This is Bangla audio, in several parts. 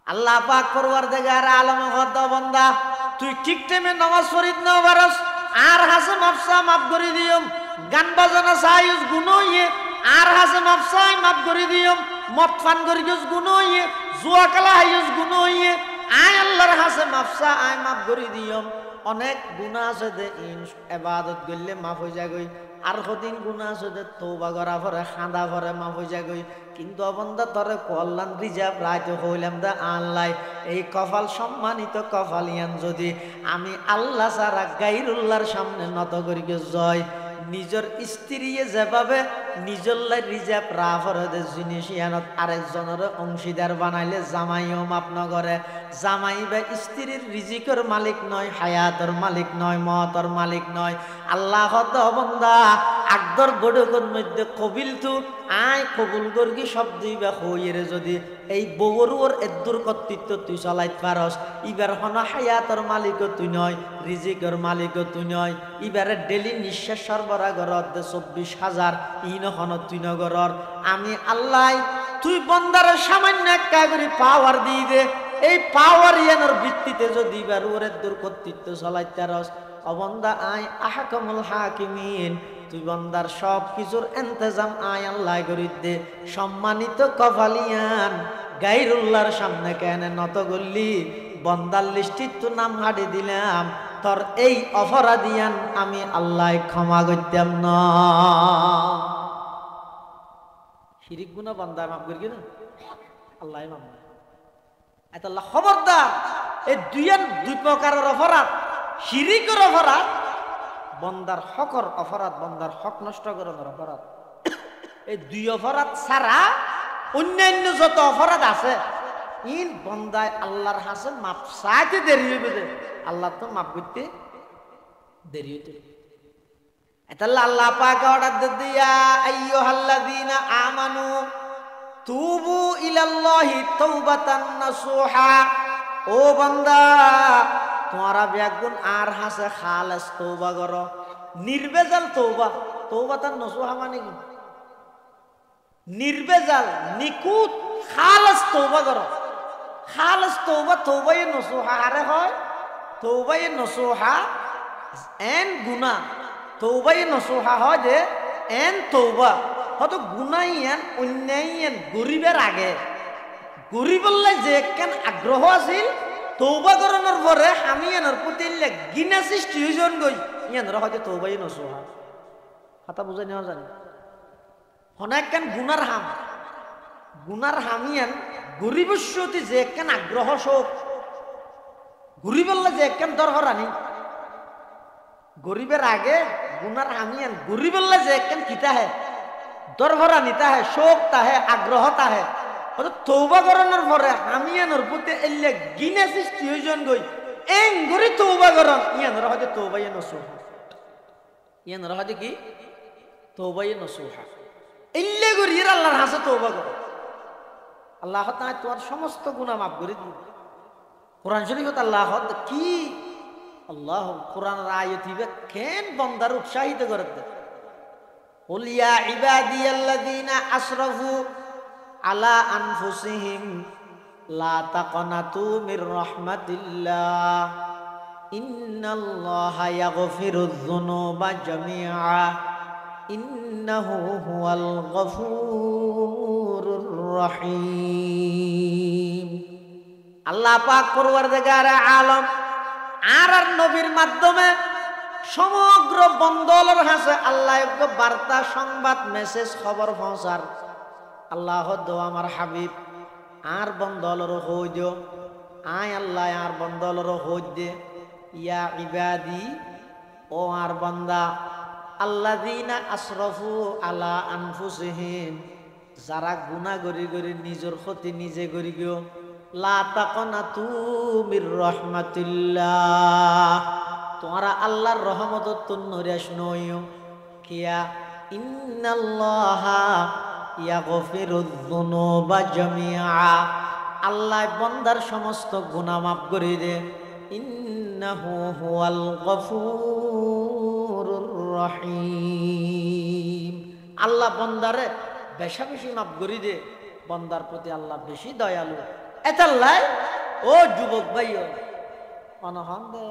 আল্লাহ পাক পরওয়ারদিগার আলম হদ বান্দা তুই ঠিক টাইমে নামাজ পড়িত না পারস আর হাসে মাফসা মাফ করে দিয়ম গান বাজানা সাইস গুনইয়ে আর হাসে মাফসাই মাফ করে দিয়ম মদ পান করি গেস গুনইয়ে জুয়া খেলা হাইস গুনইয়ে আয় আল্লাহর হাসে মাফসা আয় মাফ করে দিয়ম অনেক গুনাহ আছে দে ইবাদত করলে মাফ হয়ে যায় গই আর কদিন গুনাহ আছে দে তওবা করা পরে খাঁদা পরে মাফ হয়ে যায় গই কিন্তু অবন্দা তরে কল্যাণ রিজার্ভ রাইতে হইলাম দা আল্লাহ এই কপাল সম্মানিত কপাল ইয়ান যদি আমি আল্লাহ ছাড়া গায়রুল্লাহর সামনে নত করি জয় নিজের স্ত্রী যেভাবে নিজের রিজার্ভ রাফরে দে জিনিস ইয়ানত আরেকজনের অংশীদার বানাইলে জামাইও মাপ নগরে জামাই বা স্ত্রীর রিজিকের মালিক নয় হায়াতের মালিক নয় মতের মালিক নয় আল্লাহ হত বন্দা আকদর বড়কর মধ্যে কবিল তু আয় কবুল গর্গি শব্দ ইবা হইরে যদি এই বগরুর এদ্দুর কর্তৃত্ব তুই চলাইতে পারস ইবার হন হায়াতের মালিকও তুই নয় রিজিকের মালিকও তুই নয় ইবারে ডেলি নিঃশ্বাস সরবরাহ করত 24,000 ইন হন তুই নগরর আমি আল্লাহ তুই বন্দারের সামান্য একটা করে পাওয়ার দিয়ে দে এই পাওয়ার ইয়ানোর ভিত্তিতে যদি ইবার ওর এদ্দুর কর্তৃত্ব চলাইতে পারস অবন্দা আয় আহকামুল হাকিমিন তুই বন্দার সব কিছুর ইন্তজাম আয় আল্লাহ করি দে সম্মানিত কপালিয়ান গায়রুল্লাহর সামনে কেন নত করলি বন্দার লিস্টির তো নাম হাঁটি দিলাম তোর এই অপরাধিয়ান আমি আল্লাহ ক্ষমা করতাম না শিরিক গুনাহ বান্দা মাফ করি না আল্লাহ মাফ এত আল্লাহ খবরদার এই দুই প্রকারের অপরাধ শিরিকের অপরাধ বন্দার হকর অপরাধ বন্দার হক নষ্ট করার অপরাধ এই দুই অপরাধ ছাড়া অন্যান্য যত অপরাধ আছে ইন বন্দায় আল্লাহর হাসে মাপ চাইতে দেরি হইবে যে আল্লাহ তো মাপ করতে দেরি হইতে এটা আল্লাহ পাক অর্ডার দিয়া আইয়ুহাল্লাযীনা আমানু তুবু ইলাল্লাহি তাওবাতান নাসুহা ও বান্দা তোমারা ব্যাগুন আর হাসে খালেস তওবা করো নির্বেজাল তওবা তওবাতান নাসুহা মানে কি নির্বেজাল নিকুত খালেস তওবা করো খালেস তওবা তওবায়ে নাসুহা আরে হয় তওবায়ে নাসুহা এন গুনাহ তওবায়ে নাসুহা হয় যে এন তওবা হয়তো গুনাইয়ান অন্যায়ন গরিবের আগে গরিবল্লে যে কেন আগ্রহ আছিল তওবা করানোর পরে আমি এনার প্রতি গিনা সৃষ্টি হইজন গই ইয়ানরা হয়তো তওবায়ে নাসুহা কথা বুঝাই নেওয়া জানি অনেক কেন গুনার হামিয়ান গরিবের সতি যে কেন আগ্রহ শোক গরিবল্লে যে কেন দরকার আনি গরিবের আগে গুনার হামিয়ান গরিবল্লে যে কেন কিতা হে দরভরা নিতা হে শোক তাহে আগ্রহ তাহে তওবা করানোর পরে হামিয়ানোর প্রতি এলে গিনা সৃষ্টি হইজন গই এং গরি তওবা করন ইয়ানরা হয়তো তওবায়ে নাসুহা ইয়ানরা হয়তো কি তওবায়ে নাসুহা এলে গরি আল্লাহর হাসে তওবা করো আল্লাহ তাআলা তোমার সমস্ত গুনাহ মাফ করে দিবে কোরআন শরীফত আল্লাহ কি আল্লাহ কোরআনের আয়াত দিবে কেন বান্দার উৎসাহিত করে দেয় قل يا عبادي الذين أسرفوا على أنفسهم لا تقنطوا من رحمة الله إن الله يغفر الذنوب جميعا إنه هو الغفور الرحيم আল্লাহ পাক পরওয়ারদিগার আলম আর নবীর মাধ্যমে সমগ্র বন্দলের হাসে আল্লাহ বার্তা সংবাদ মেসেজ খবর পৌঁছার আল্লাহ দো আমার হাবিব আর বন্দলের হই দিও আয় আল্লাহ আর বন্দলের হই দে ইয়া ইবাদি ও আর বান্দা আল্লাযীনা আসরাফু আলা আনফুসিহিম যারা গুনাহ করি করি নিজের ক্ষতি নিজে করি গিয়ে লা তাকনাতু মির রাহমাতিল্লাহ তোমরা আল্লাহর রহমতত তো নরিয়াস নইও কিয়া ইন্নাল্লাহা ইয়াগফিরুয যুনুবা জামিআ আল্লাহ বান্দার সমস্ত গুনাহ মাফ করে দে ইন্নাহু হুয়াল গফুরুর রহিম আল্লাহ বান্দারে বেশি বেশি মাফ করে দে বান্দার প্রতি আল্লাহ বেশি দয়ালু এতাল্লাই ও যুবক ভাই অনহন দে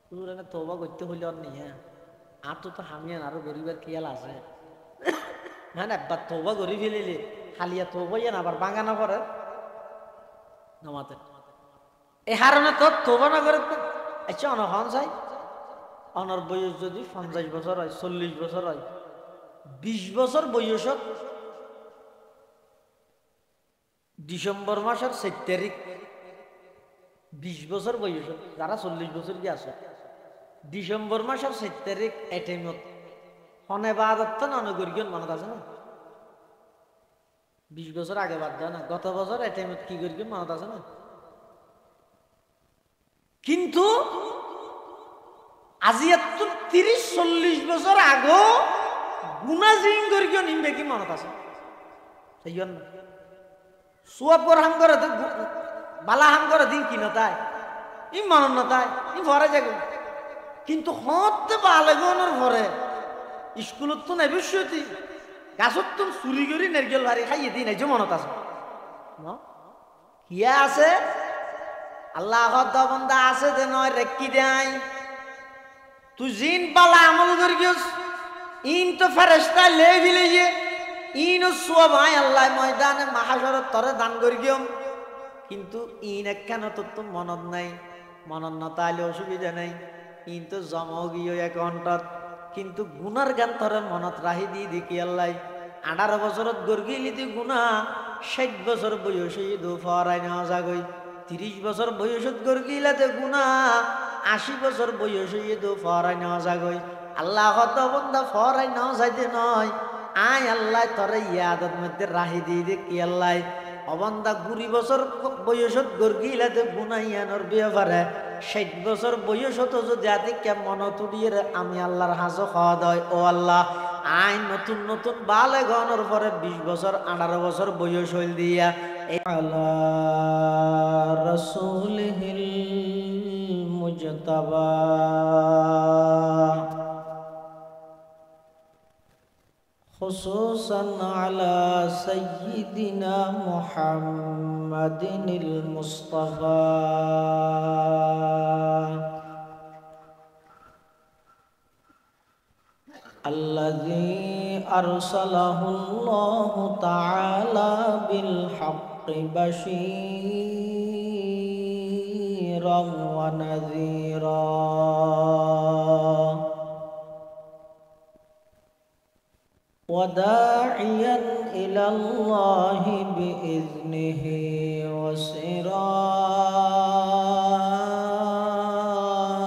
তোর এনে তওবা করতে হইলে আর নিয়ে আর তো হামিয়ান আরো গরিবের খেয়াল আছে হ্যাঁ একবার তওবা করি ফেলিলে খালিয়া তওবা না আবার বাঙ্গানা করে নামাতে এই হারণে তো তওবা না করে আচ্ছা অনহন চাই অনর বয়স যদি 50 বছর হয় 40 বছর হয় 20 বছর বয়সত ডিসেম্বর মাসের 7 তারিখ 20 বছর বয়সত যারা 40 বছর কি আছে ডিসেম্বর মাসের 7 তারিখ এটাইমত হনে বাদত না অনগরিয়ন মনত আছে না 20 বছর আগে বাদ দেয় না গত বছর এটাইমত কি করিয়ন মনত আছে না কিন্তু আজি এত 30-40 বছর আগো গুনা জিং করিয়ন ইমবে কি মনত আছে সেইজন সুয়াপর হাম করে বালা হাম করে দিন কি নতাই ই মনন নতাই ই ভরে যাগো কিন্তু হতে বালেগনের ভরে স্কুলত তো নাই বিশ্বতি গাছত তো চুরি করে নারকেল ভারি খাইয়ে দিই নাই যে মনত আছে কিয়া আছে আল্লাহ বন্দা আছে যে নয় রেক্কি দেয় তুই জিন পালা আমল করি গিয়েছ ইন তো ফেরেশতা লে ভিলে ইনও সোয়া ভাই আল্লাহ ময়দানে মাহাশরত তরে দান করি গিয়ম কিন্তু ইন একখান তো মনত নাই মনত নতাইলে অসুবিধা নাই ইন তো জমাও গিয়ে অ্যাকাউন্টত কিন্তু গুনার গান তরে মনত রাহি দি দেখি আল্লাহ 18 বছরত গর্গিলি তুই গুনা 60 বছর বয়সে দু ফরাই নেওয়া যাগই 30 বছর বয়সত গর্গিলাতে গুনা 80 বছর বয়সে দু ফরাই নেওয়া যাগই আল্লাহ হত বন্দা ফরাই নেওয়া যাইতে নয় আয় আল্লাহ তরে ইয়াদত মধ্যে রাহি দি দেখি আল্লাহ অবন্দা 20 বছর বয়সত গর্গিলাতে গুনাইয়ানোর ব্যাপারে 60 বছর বয়সত যদি আদি কেমন তুড়িয়ে আমি আল্লাহর হাজো খাওয়া দেয় ও আল্লাহ আইন নতুন নতুন বালে গণর পরে 20 বছর 18 বছর বয়স হইল দিয়া আলা রাসূলিহিল মুজতাবা خصوصا على سيدنا محمد المصطفى الذي أرسله الله تعالى بالحق بشيرا ونذيرا وداعيا إلى الله بإذنه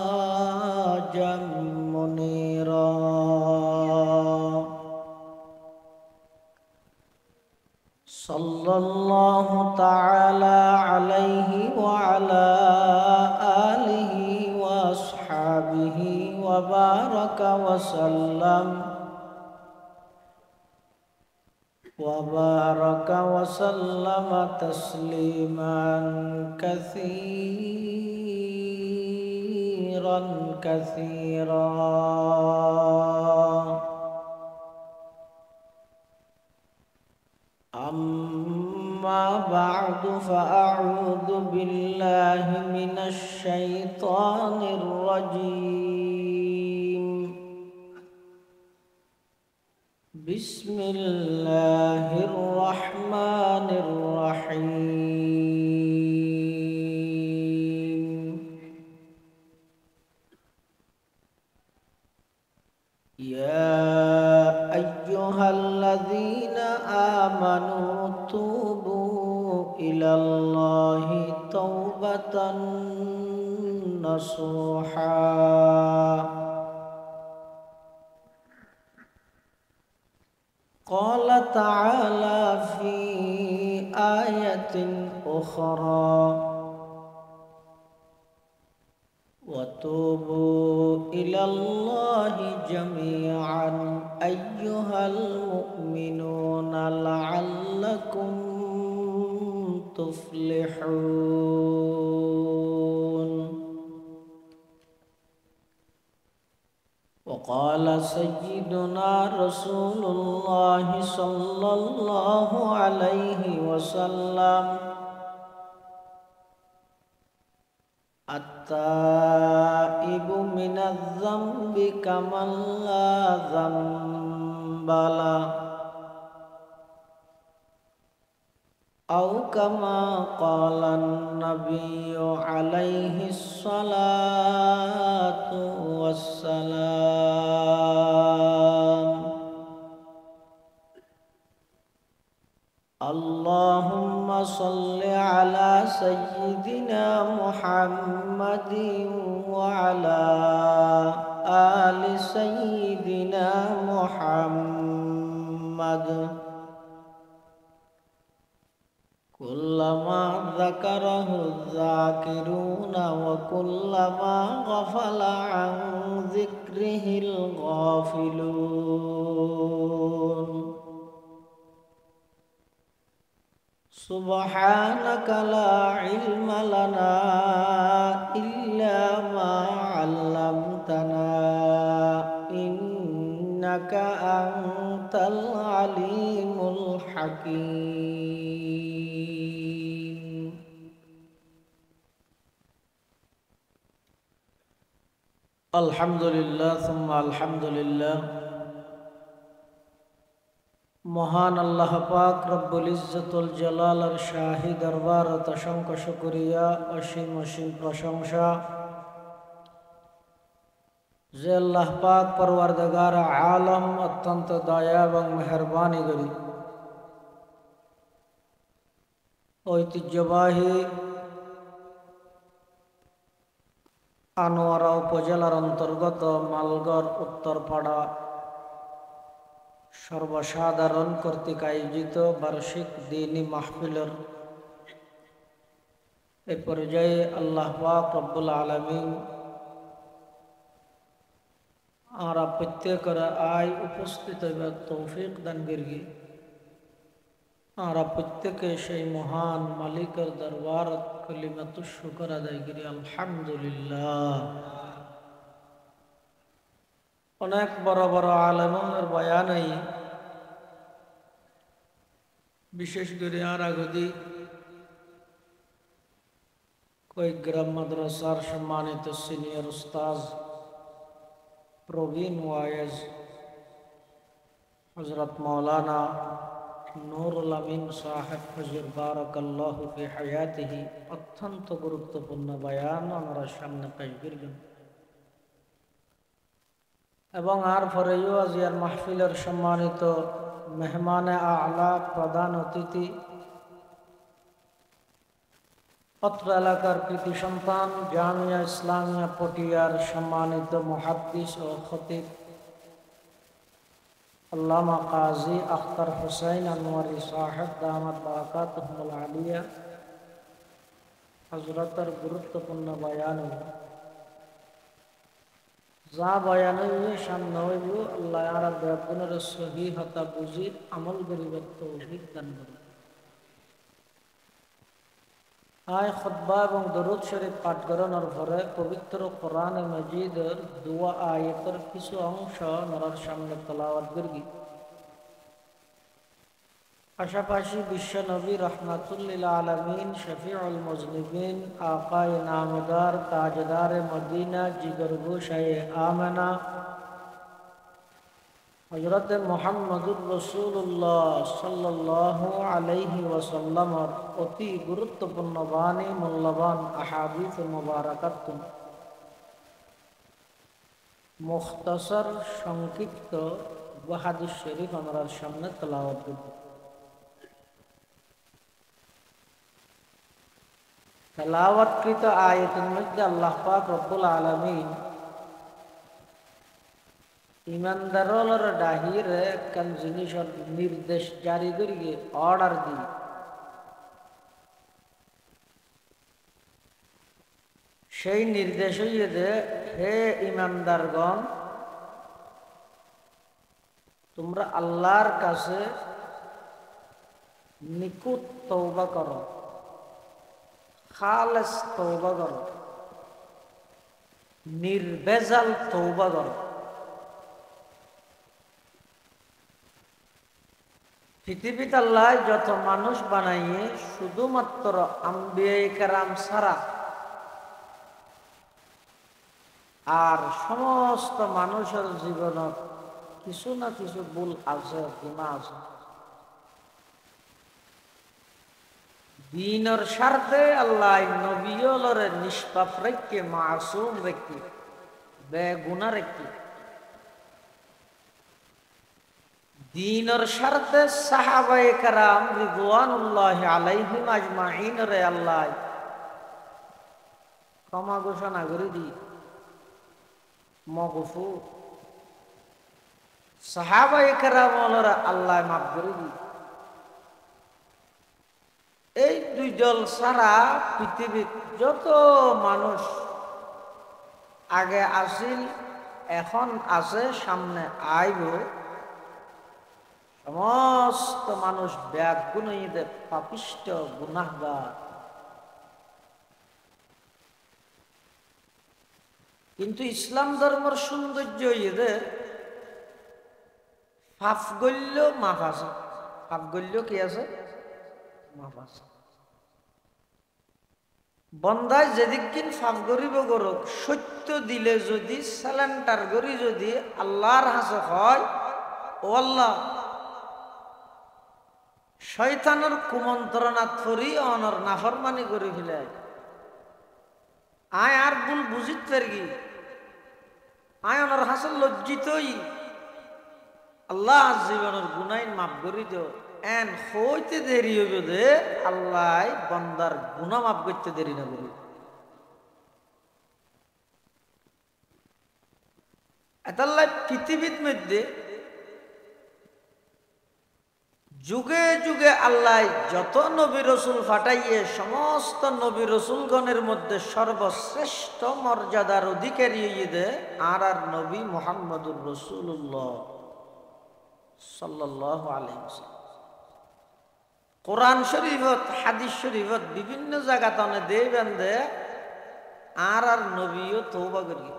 وسراجا منيرا صلى الله تعالى عليه وعلى آله وأصحابه وبارك وسلم تسليما كثيرا كثيرا أما بعد فأعوذ بالله من الشيطان الرجيم بسم الله الرحمن الرحيم يا أيها الذين آمنوا توبوا إلى الله توبة نصوحا قال تعالى في آية أخرى وتوبوا إلى الله جميعا أيها المؤمنون لعلكم تفلحون وقال سيدنا رسول الله صلى الله عليه وسلم আত-তাইবু মিনাজ-যামবি কামান লা যামবা লা আও কামা ক্বালান নাবিয়্যু আলাইহিস সালাতু ওয়াসসালাম। আল্লাহুম্মা সাল্লি আলা সাইয়্যিদিনা মুহাম্মাদিন ওয়া আলা আলি সাইয়্যিদিনা মুহাম্মাদ। কুল্লামা যাকারাহু যাকিরুনা ওয়া কুল্লামা গাফালা আন যিকরিহিল গাফিলুন। সুবহানাকা লা ইলমা লানা ইল্লা মা 'আল্লামতানা ইন্নাকা আনতাল আলিমুল হাকীম। আলহামদুলিল্লাহ সুম্মা আলহামদুলিল্লাহ। মহান আল্লাহ পাক রব্বুল ইজ্জতুল জালালের শাহী দরবারত অসংখ্য শুকরিয়া, অসীম অসীম প্রশংসা যে আল্লাহ পাক পরওয়ারদিগার আলম অত্যন্ত দয়া এবং মেহরবানি করি ঐতিহ্যবাহী আনোয়ারা উপজেলার অন্তর্গত মালগড় উত্তরপাড়া সর্বসাধারণ কর্তৃক আয়োজিত বার্ষিক দ্বীনি মাহফিলের এ পর্যায়ে আল্লাহ পাক রব্বুল আলামিন আমরা প্রত্যেকের আয় উপস্থিত হইবার তৌফিক দান করি। আমরা প্রত্যেকে সেই মহান মালিকের দরবার কলিমাতু শুকর আদায় করি আলহামদুলিল্লাহ। অনেক বড় বড় আলেমের বয়ান এই বিশেষ করে আর আগদি কয়েক গ্রাম মাদ্রাসার সম্মানিত সিনিয়র উস্তাজ প্রবীণ ওয়াইজ হযরত মাওলানা নুরুল আমিন সাহেব হুজুর বারাকাল্লাহু ফি হায়াতিহি অত্যন্ত গুরুত্বপূর্ণ বয়ান আমরা সামনে পেশ করবেন এবং আর পরেও আজিয়ার মাহফিলের সম্মানিত মেহমানে আলা প্রধান অতিথি অত্র এলাকার কৃতি সন্তান জামিয়া ইসলামিয়া পটিয়ার সম্মানিত মুহাদ্দিস ও খতিব আল্লামা কাজী আখতার হুসাইন আনোয়ারি সাহেব দামাত বারাকাতুহুল আলিয়া হযরতের গুরুত্বপূর্ণ বয়ান যা বয়ান সামনে হইব আল্লাহ আর বেগুনের সহিহ হতা বুঝির আমল করিবার তৌফিক দান করুন। আয় খুতবা এবং দরুদ শরীফ পাঠ করানোর পরে পবিত্র কোরআন মাজিদের দুয়া আয়াতের কিছু অংশ নরার সামনে তেলাওয়াত করি। পাশাপাশি বিশ্ব নবী রহমাতুল্লিল আলামিন শফিউল মুজনিবিন আকায়ে নামদার তাজদার মদিনা জিগরগোশায়ে আমেনা হযরত মুহাম্মদুর রাসূলুল্লাহ সাল্লাল্লাহু আলাইহি ওয়াসাল্লামের অতি গুরুত্বপূর্ণ বাণী মূল্যবান আহাদিস মুবারাকাত মুখতাসার সংক্ষিপ্ত হাদিস শরীফ আমরা সামনে তেলাওয়াত করব। তেলাওয়াতকৃত আয়াতের মধ্যে আল্লাহ পাক রব্বুল আলামিন ইমানদারর ডাহিরে একখান জিনিসের নির্দেশ জারি করিয়ে অর্ডার দি সেই নির্দেশ হইয়ে দে, হে ইমানদারগণ তোমরা আল্লাহর কাছে নিকুত তওবা করো, খালেস তওবা করো, নির্ভেজাল তওবা করো। পৃথিবীতে আল্লাহ যত মানুষ বানাইয়ে শুধুমাত্র আম্বিয়া কেরাম ছাড়া আর সমস্ত মানুষের জীবনত কিছু না কিছু ভুল আছে, গুনাহ আছে। দ্বীনের স্বার্থে আল্লাহ নবীলরে নিষ্পাপ রেখে, মাসুম রেখে, বেগুনাহ রেখে, দ্বীনের স্বার্থে সাহাবায়ে কেরাম রিদওয়ানুল্লাহি আলাইহিম আজমাইন রে আল্লাহ ক্ষমা ঘোষণা করে দি, মাগফুর। সাহাবায়ে কেরাম ওরা আল্লাহ মাফ করে দি। এই দুই দল ছাড়া পৃথিবীর যত মানুষ আগে আসিল, এখন আছে, সামনে আইব, সমস্ত মানুষ ব্যাগুণীতে পাপিষ্ট, গুনাহগার। কিন্তু ইসলাম ধর্মের সৌন্দর্য এদের পাপ গল্য মাফ আছে। পাপ গল্য কি আছে? মাফ আছে। বন্দায় যেদিন পাপ করিব করুক, সত্য দিলে যদি স্যালেন্টার করি যদি আল্লাহর হাসে হয়, ও আল্লাহ শয়তানের কুমন্ত্রণাত ফরি অনর নাফরমানি করে ফেলে আয় আর ভুল বুঝিত পারি, আয় অনর হাসে লজ্জিতই, আল্লাহ জীবনের গুনাইন মাফ করি দিও। এন হইতে দেরি হইবে দে আল্লাহ বন্দার গুনাহ মাফ করতে দেরি না করি। এতাল্লাহ পৃথিবীর মধ্যে যুগে যুগে আল্লাহ যত নবী রসুল ফাটাইয়ে, সমস্ত নবী রসুলগণের মধ্যে সর্বশ্রেষ্ঠ মর্যাদার অধিকারী দে আর নবী মুহাম্মদুর রাসূলুল্লাহ সাল্লাল্লাহু আলাইহি ওয়াসাল্লাম। কোরআন শরীফত, হাদিস শরীফত বিভিন্ন জায়গাতে অনেক দেই বান্ধে আর নবীও তওবা করি,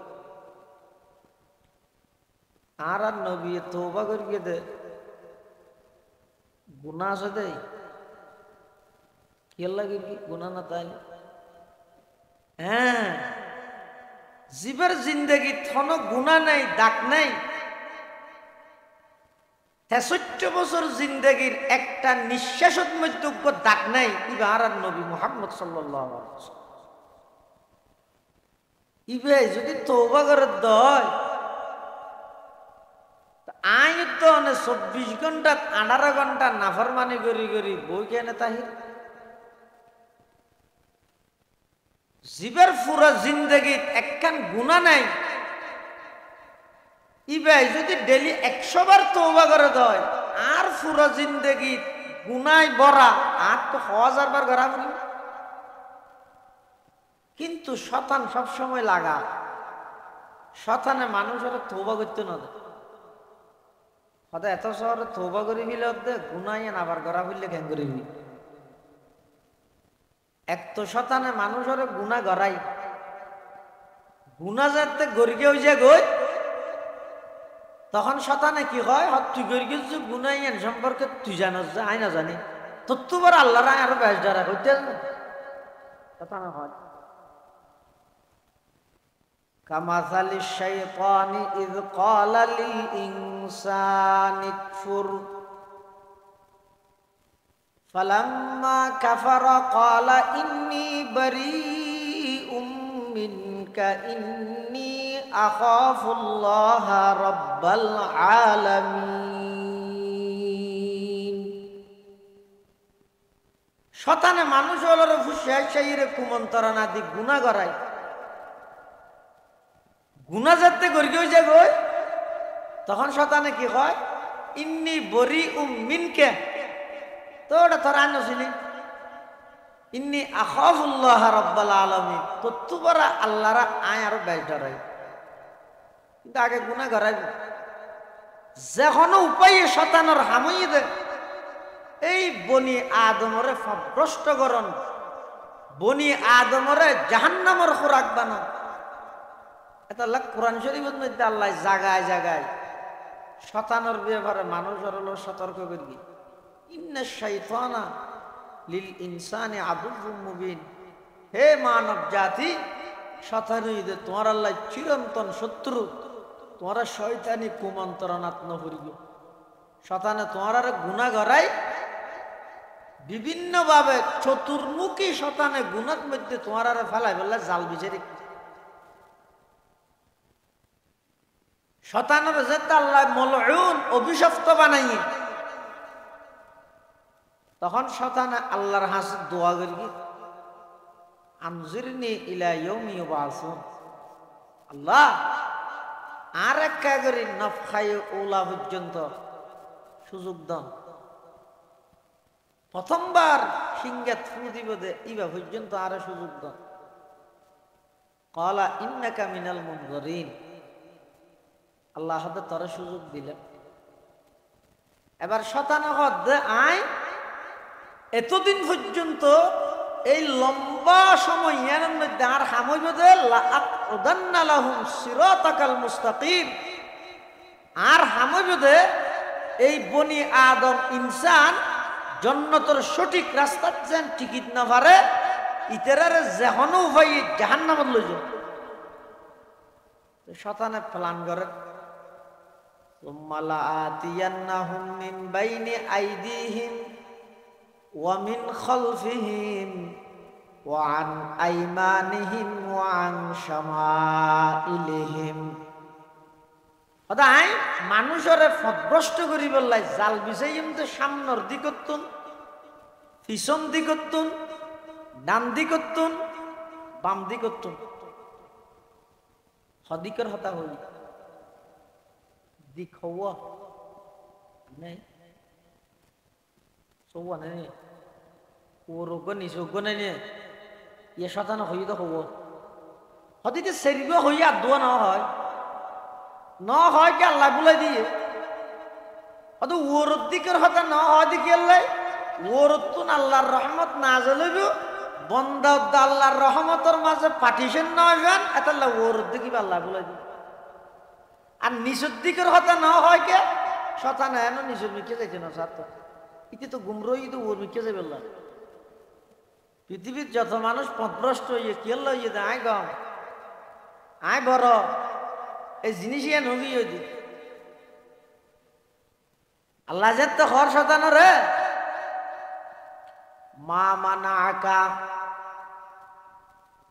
আর নবী তওবা করিয়ে দে গুনাহ আছে দেই কি লাগে কি গুনাহ না তাই। হ্যাঁ, জীবের জিন্দগি থন গুনাহ নাই, দাগ নাই। ৬৩ বছর জিন্দগির একটা নিঃশ্বাসত মধ্যে দাগ নাই। ইবার আর নবী মুহাম্মদ সাল্লাল্লাহু আলাইহি ওয়াসাল্লাম ইবে যদি তওবা করে দয় আয় তো ২৪ ঘন্টা ১৮ ঘন্টা নাফরমানি করি করি বই কেনে তাহির জীবের পুরা জিন্দগিত একখান গুনাহ নাই। ইবাই যদি ডেলি ১০০ বার তওবা করে দেয় আর পুরা জিন্দগি গুনায় ভরা, আর তো ১০০০ বার করা বলি। কিন্তু শতান সবসময় লাগা, শতানে মানুষের তওবা করতে না দেয়। হয়তো এত শহরে তওবা করে ফেলে দে গুনায় আবার করা ফেললে কেন করে ফেলি। এক তো শতানে মানুষের গুনাহ গড়াই, গুনাহ যাতে গড়িয়ে হয়ে যায় গই, তখন শতানে কি হয়, তুই গড়িয়ে যে গুনাহ সম্পর্কে তুই জানাস যে আই না জানি, তোর তো বড় আল্লাহ রায় আরো বেশ যারা হইতে শতানে হয়। কামাসালি শাইতানি ইয ক্বালা লিল ইনসানি কফুর ফালাম্মা কাফারা ক্বালা ইন্নী বারীউম মিনকা ইন্নী আখাফুল্লাহা রাব্বাল আলামিন। শতানে মানুষ হলোর ফুসাইরে কুমন্তরণা দি গুনাহ করায়, গুনাহ যাতে গড়িয়ে যায় গই, তখন শতানে কি হয়, ইন্নী বরীউম মিনকা, তো ওটা তোর আনছিলি, ইন্নী আখাফুল্লাহ রাব্বাল আলামিন, তো তোরা আল্লাহরা আয় আরো বেশ ডরাই। কিন্তু আগে গুনাহ করাইব যে কোনো উপায়ে শতানোর হামই দে এই বনি আদমরে ভ্রষ্টকরণ, বনি আদমরে জাহান্নামের খোরাক বানান। এটা আল্লাহ কোরআন শরীফের মধ্যে আল্লাহ জাগায় জাগায় শতানোর ব্যাপারে মানুষের হলো সতর্ক করবি। ইন্না শাইতানা লিল ইনসানি আদুউম মুবিন, হে মানব জাতি শতানুইদে তোমার আল্লাহ চিরন্তন শত্রু, তোমার শয়তানি কুমন্ত্রণাত নকরিব। শতানে তোমার আর গুণা গড়াই বিভিন্ন ভাবে চতুর্মুখী শতানে গুণার মধ্যে তোমার আর ফেলাই বললে জাল বিচারি। শতানের যেতে আল্লাহ মলউন অভিশপ্ত বানাইয়ে, তখন শতানে আল্লাহর হাসে দোয়া করি, আনজিরনি ইলা ইয়াউমি ইউবাসুন, আল্লাহ আর একটা করে নফখায়ে ওলা পর্যন্ত সুযোগ দাও। প্রথমবার সিংহে থু দিব দে ইবা পর্যন্ত আর সুযোগ দাও। ক্বালা ইন্নাকা মিনাল মুনযিরিন, আল্লাহ হাতে তোর সুযোগ দিলেন। এবার শতানা হদ্দে আয় এতদিন পর্যন্ত এই লম্বা সময় এর মধ্যে আর হামইব দে লাআকউদান্না লাহুম সিরাতাকাল মুস্তাকিম, আর হামইব দে এই বনি আদম ইনসান জান্নাতের সঠিক রাস্তা যেন টিকিট না পারে, ইতেরারে যেহনো উপায় জাহান্নামত লই যাও। শতানে প্ল্যান করে সুম্মা লাআতিয়ান্নাহুম মিন বাইনি আইদিহিম ওয়া মিন খালফিহিম ওয়া আন আইমানিহিম ওয়া আন শামাইলিহিম। অদাই মানুষরে ফদভ্রষ্ট করি বললাই জাল বিছাইম তো সামনের দিকতুন, পিছন দিকতুন, ডান দিকতুন, বাম দিকতুন, হদিকর হতা হই দিক হওয়া নেই সৌয়া নেই ও রোগ নি যোগ্য নেই নে ইয়ে শতানো হই তো হব হদিতে সেরিব হইয়া দোয়া না হয় না হয় কি আল্লাহ বলে দিয়ে অত ওর দিকের হতা না হয় দিকে আল্লাহ ওর তুন আল্লাহর রহমত না জ্বলব বন্দা আল্লাহর রহমতের মাঝে পার্টিশন না হইবেন এতাল্লাহ ওর দিকে আল্লাহ বলে দিয়ে। আর নিচের দিকের হতা না হয় কে শতান এনো নিচের মিকে যাইছে না সাত ইতি তো গুমরই তো ওর মিকে যাবে আল্লাহ। পৃথিবীর যত মানুষ পথভ্রষ্ট হইয়ে কি আল্লাহ হইয়ে দেয় আয় গম আয় বড় এই জিনিস ইয়ে নবী দি আল্লাহ যে তো হর শতান রে মা মানা আকা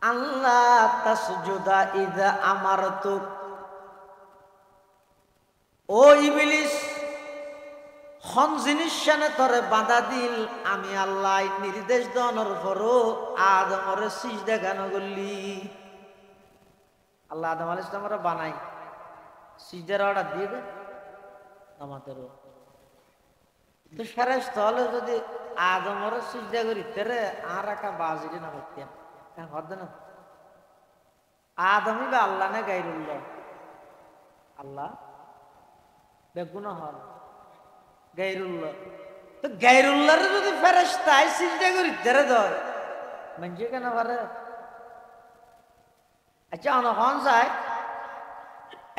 আল্লাহ তাসজুদা ইযা আমারতুক, ও ইবলিস খন জিনিস শানে তরে বাধা দিল আমি আল্লাহ নির্দেশ দনের পরও আদমরে সিজদা গান করলি। আল্লাহ আদম আলাইহিস সালামরে বানাই সিজদার অর্ডার দিয়ে দে আমাদেরও তো ফেরেশতা হলে যদি আদমরে সিজদা করি তেরে আর একা বাজিরে না করতেন হদ না আদমই বা আল্লাহ না গায়রুল্লাহ, আল্লাহ বেগুনা হল গায়রুল্লাহ, তো গায়রুল্লাহর যদি ফেরেশতাই সিজদা করি তেরে দয় মানে কেন পারে। আচ্ছা অনহন যায়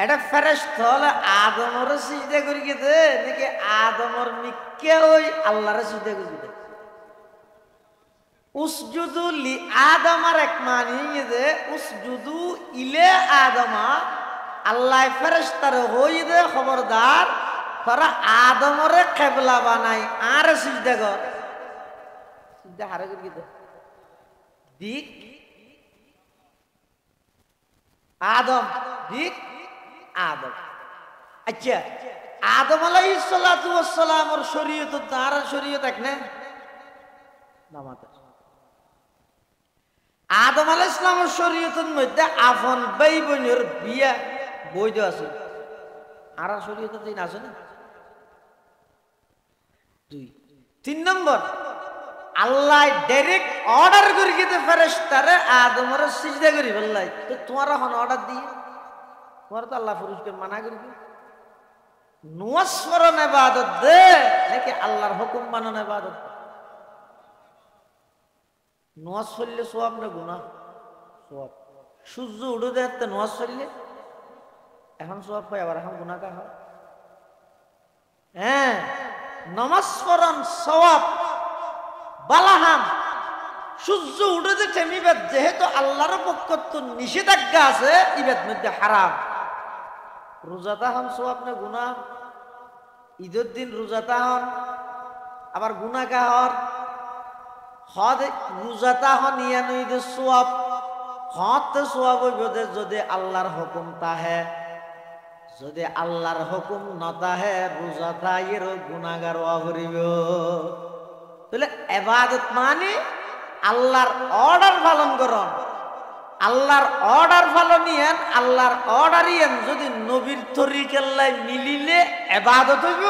এটা ফেরেশতা হলে আদমরে সিজদা করি গেছে নাকি আদমর মিকে ওই আল্লাহরে সিজদা করি গেছে। উসজুদু লি আদমার এক মানি যে উসজুদু ইলে আদমা, আল্লাহ ফেরেশতারে হই দে খবরদার তারা আদমরে কিবলা বানাই আর সিজদা কর সিজদা হারে করি গেছে দিক আদম দিক আদম। আচ্ছা আদম আলাইহিস সালাতু ওয়াস সালামের শরীয়ত তার শরীয়ত এক না নামাজ। আদম আলাইহিস সালামের শরীয়তের মধ্যে আফন ভাই বোনের বিয়া বৈধ আছে, আর শরীয়তে দিন আছে না। দুই তিন নম্বর আল্লাহ ডাইরেক্ট অর্ডার করে গিয়ে ফেরেশতারে আদমরে সিজদা করি বললাই তো তোমার এখন অর্ডার দিয়ে তোমার তো আল্লাহ পুরুষকে মানা করি নুয়াজ করন ইবাদত দে নাকি আল্লাহর হুকুম মানন ইবাদত। নুয়াজ পড়লে সওয়াব না গুনাহ? সওয়াব। সূর্য উঠে দেখতে নুয়াজ পড়লে এখন সওয়াব পাই আবার এখন গুনাহ কা হয়। হ্যাঁ নামাজ পড়ন সওয়াব বালাহাম সূর্য উঠে যে টেমিবাদ যেহেতু আল্লাহর পক্ষ তো নিষেধাজ্ঞা আছে ইবাদ মধ্যে হারাম রোজাতা হন সোয়াব না গুনাহ ঈদের দিন রোজাতা হন আবার গুনাহগার হদ রোজাতা হন ইয়ানো ঈদের সোয়াব হদ সোয়াব হইবে যদি আল্লাহর হুকুম তাহে যদি আল্লাহর হুকুম নতাহে রোজাতা এর গুনাহগার হইব তাহলে ইবাদত মানে আল্লাহর অর্ডার পালন করুন আল্লাহর অর্ডার পালন নিয়েন আল্লাহর অর্ডার ইয়েন যদি নবীর তরিকাল্লাই মিলিলে ইবাদত হইব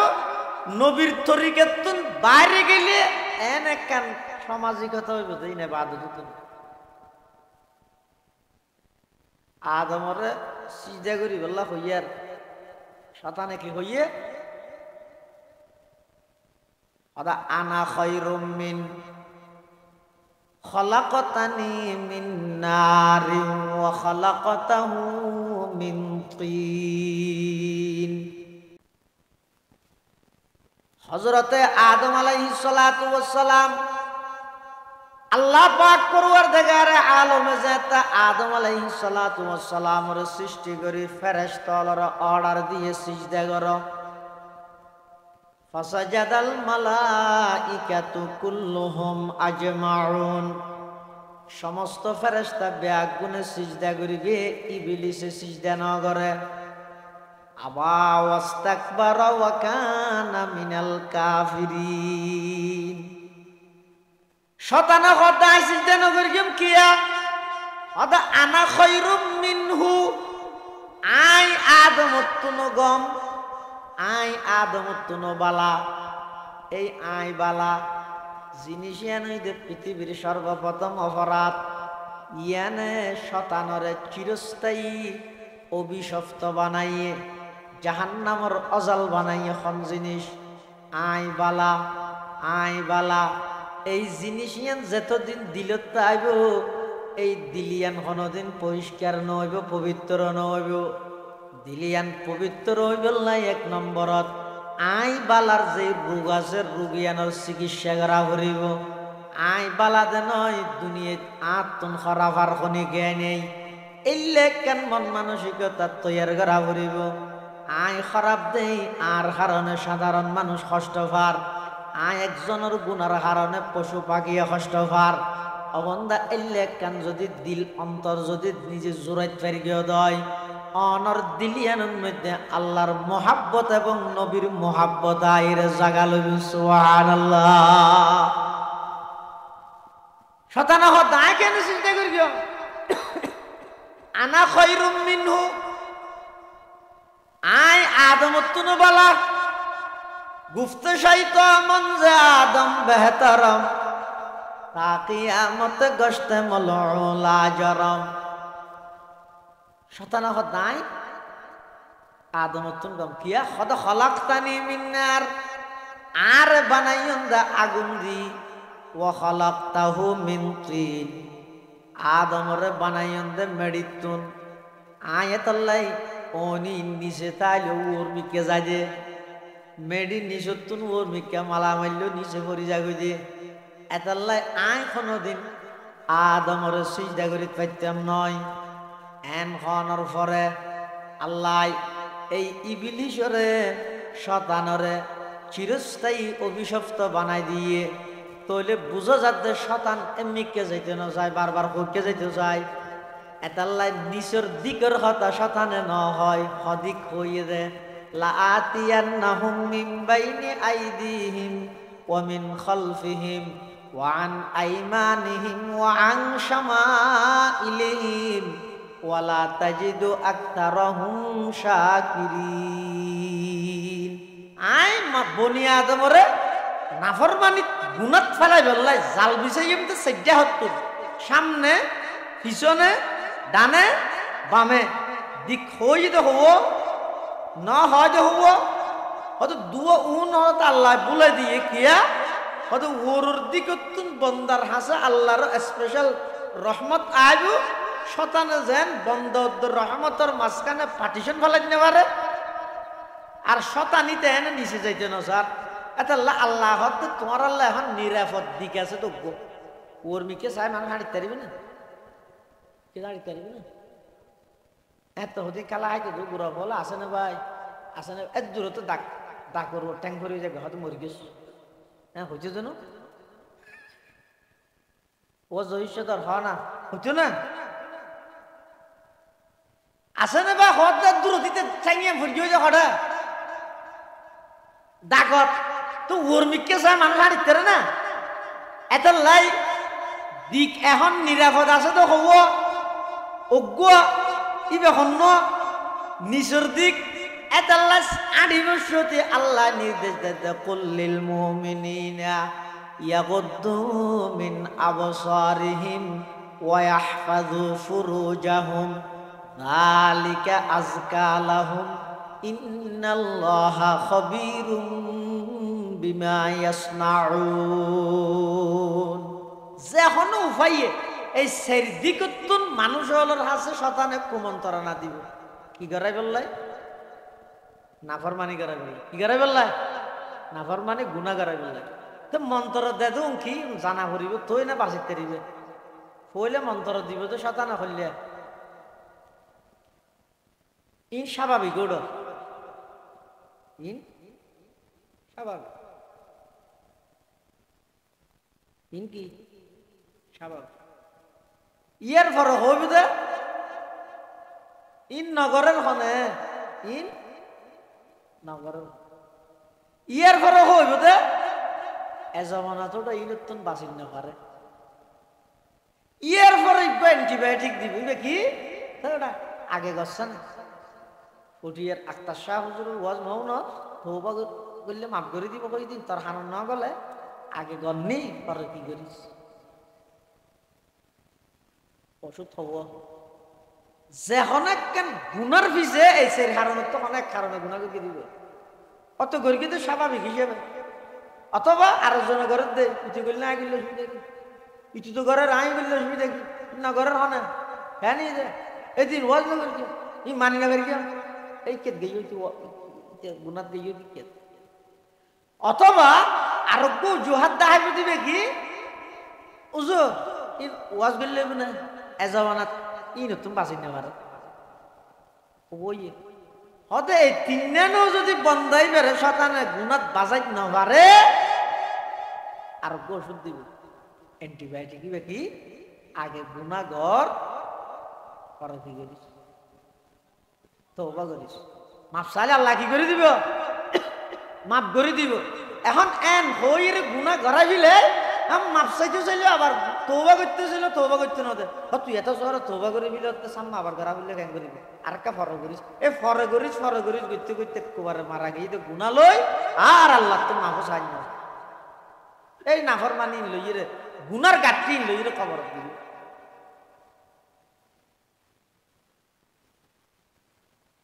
নবীর তরিকাতুন বাইরে গেলে এন একখান সামাজিকতা হইব যে ইবাদত হইতো আদমরে সিজদা করি বললা হইয়ার শয়তানে কি হইয়ে আদা আনা খায়রুম মিন খলাকতানি মিন নারিন ওয়া খলাকতাহু মিন তিন হযরতে আদম আলাইহিস সালাতু ওয়াস সালাম আল্লাহ পাক পরওয়ারদিগারে আলমে জাত আদম আলাইহিস সালাতু ওয়াস সালামের সৃষ্টি করে ফেরেশতারা অর্ডার দিয়ে সিজদা করো ফাসাজাদাল মালাইকাতু কুল্লুহুম আজমাউন সমস্ত ফেরেশতা ব্যাগুনে সিজদা করিবে ইবলিসে সিজদা না করে আবা ওয়াস্তাকবারা ওয়া কানা মিনাল কাফিরিন শয়তান কথা সিজদা না করিম কিয়া আদা আনা খায়রুম মিনহু আই আদমতুন গম আই আদমতুন বালা এই আই বালা জিনিস ইয়ানইদে পৃথিবীর সর্বপ্রথম অপরাধ ইয়ানে শয়তানরে চিরস্থায়ী অভিশপ্ত বানাইয়ে জাহান্নামের অজাল বানাইয়ে কোন জিনিস আই বালা এই জিনিস ইয়ান যতদিন দিলত আইব এই দিলিয়ান কোনদিন পরিষ্কার নইব পবিত্র নইব দিলিয়ান পবিত্র হইব নাই এক নম্বরত আই বালার যে রোগ আছে রোগিয়ানোর চিকিৎসা করা করিব আই বালা দে নয় দুনিয়াত আত্মন খরাফার খনি জ্ঞান নেই এলে কেন মন মানসিকতা তৈয়ার করা করিব আই খারাপ দেই আর কারণে সাধারণ মানুষ কষ্ট পার আই একজনের গুণার কারণে পশু পাখি কষ্ট পার অবন্দা এলে কেন যদি দিল অন্তর যদি নিজে জোরাইত পারি গিয়ে দেয় অনর দিলিয়ানের মধ্যে আল্লাহর মোহাব্বত এবং নবীর মোহাব্বত আইরে জাগাল সুবহানাল্লাহ শতানা হদায় কেন চিন্তা করিও আনা খায়রুম মিনহু আই আদমতুন বালা গুফতে শাইতো মন যে আদম বেহতরম তা কিয়ামত গশতে মলউলা জরম শতানা হদায় আদমতুন গম কিয়া খদ খলাকতানি মিন নার আর বানাইন দা আগুন দি ওয়া খলাকতাহু মিন তিন আদমরে বানাইন দে মেডিতুন আয়াতাল্লাই ওনি নিচে তাইলে ওর মিকে যাজে মেডি নিচতুন ওর মিকে মালা মাইল নিচে মরি যাগই দে এতাল্লাই আই কোনদিন আদমরে সিজদা করিতে পাইতাম নয় এন খনর পরে আল্লাহ এই ইবলিশরে শতানরে চিরস্থায়ী অভিশপ্ত বানাই দিয়ে তইলে বুঝো যাতে শতান এমনিকে যাইতে না যায় বারবার করতে যাইতে যায় এতাল্লাই নিচের দিকের কথা শতানে ন হয় হদিক হইয়ে দে লাআতিয়ান্নাহুম মিন বাইনি আইদিহিম ওয়া মিন খালফিহিম ওয়া আন আইমানিহিম ওয়া আন শামাইলিহিম ওয়ালা তাজিদু আকতারহুম শাকিরিন আই মা বনি আদমরে নাফরমানি গুনাত ফেলাই বললাই জাল বিছাই এমতে সজ্জা হতো সামনে পিছনে ডানে বামে দিক হই দে হবো না হয় দে হবো হয়তো দুয়া উন হয়তো আল্লাহ বলে দিয়ে কিয়া হয়তো ওর দিকতুন বন্দার হাসে আল্লাহর স্পেশাল রহমত আইবু শতানে যেন বন্দর রহমতর মাঝখানে পার্টিশন ফেলাই দিতে পারে আর শতানিতে এনে নিচে যাইতে না স্যার এটা আল্লাহ হতে তোমার আল্লাহ এখন নিরাপদ দিক আছে তো ওর মিকে চাই মানুষ হাঁড়িতে পারিবে না, কে হাঁড়িতে পারিবে না। এত হতে খেলা হাইতে তো গুড়া বলে আসে না ভাই, আসে না এত দূর তো ডাক ডাক করবো ট্যাং করে যাবে, হয়তো মরে গেছে। হ্যাঁ হইতে যেন ও জহিষ্যতর হ না হইতো না, আসে না বা হঠাৎ দূর দিতে চাইনিয়ে ভর্তি হয়ে যায় হঠাৎ ডাকত তো ওর মিকে চাই মানুষ হাঁড়িতে পারে না। এত লাই দিক এখন নিরাপদ আছে তো হব অজ্ঞ ইবে হন্য নিচর দিক এতাল্লাহ আদিবসতে আল্লাহ নির্দেশ দেয় কুল্লিল মুমিনিনা ইয়াগুদ্দু মিন আবসারিহিম ওয়া ইয়াহফাযু ফুরুজাহুম যালিকা আযকা লাহুম ইন্নাল্লাহা খাবীরুম বিমা ইয়াসনাউন। যে কোনো উপায়ে এই সেরদিকতুন মানুষ হলোর হাসে শতানে কুমন্ত্রণা দিব কি করাই বললাই নাফরমানি করাই বললাই, কি করাই বললাই নাফরমানি গুনাহ করাই বললাই। তো মন্ত্র দে দুম কি জানা করিব তুই না বাঁচিতে দিবে কইলে মন্ত্র দিব তো শতানা হইলে ইন স্বাভাবিক ওড ইন স্বাভাবিক ইন কি স্বাভাবিক ইয়ার পরে হইব দে ইন নগরের হনে ইন নগরের ইয়ার পরে হইব দে এজমানা তো ইনতন বাঁচিন না পারে ইয়ার পরে অ্যান্টিবায়োটিক দিবি কি আগে গছেন উঠিয়ার আক্তার শাহ হুজুরের ওয়াজ নও না তওবা করলে মাফ করে দিব কইদিন তোর হানন না গলে আগে গন্নি পরে কি করিস ওষুধ হব যে অনেক কেন গুনার ভিজে এই সেই কারণে তো অনেক কারণে গুণা করে দিবে অত গরি কিন্তু স্বাভাবিক হিসেবে অথবা আরো জনের ঘরের দে ইতি করলে না গেলে অসুবিধা কি ইতি তো ঘরের আই করলে অসুবিধা কি না ঘরের হনে হ্যাঁ নিয়ে যায় এদিন ওয়াজ না করি ই মানি না করি এই কেত গেই গুনাত গেই কেত অথবা আরোগ্য জোহাত দাহাইব দিবে কি উজু ই ওয়াজ করলে না এজমানাত ই নতুন বাঁচি নেওয়ারে ওই হতে এই তিনজনও যদি বন্ধাই বেড়ে শতানে গুণাত বাজাই নবারে আরোগ্য ওষুধ দিব অ্যান্টিবায়োটিক দিবে কি আগে গুণাগর পরে কি করিস তওবা করিস মাপ চাইলে আল্লাহ কি করে দিব মাপ করে দিব। এখন এন হইর গুণা গড়াই দিলে মাপ চাইতে চাইলে আবার তওবা করতে চাইলে তওবা করতে না দে তুই এত শহর তওবা করে দিলে সামনে আবার গড়া বললে কেন করিবি আর একটা ফরে করিস এই ফরে করিস করতে করতে কুবারে মারা গিয়ে তো গুণা লই আর আল্লাহ তো মাফ চাই না এই নাফর মানি লইরে গুনার গাঠি লইরে খবর দিবি।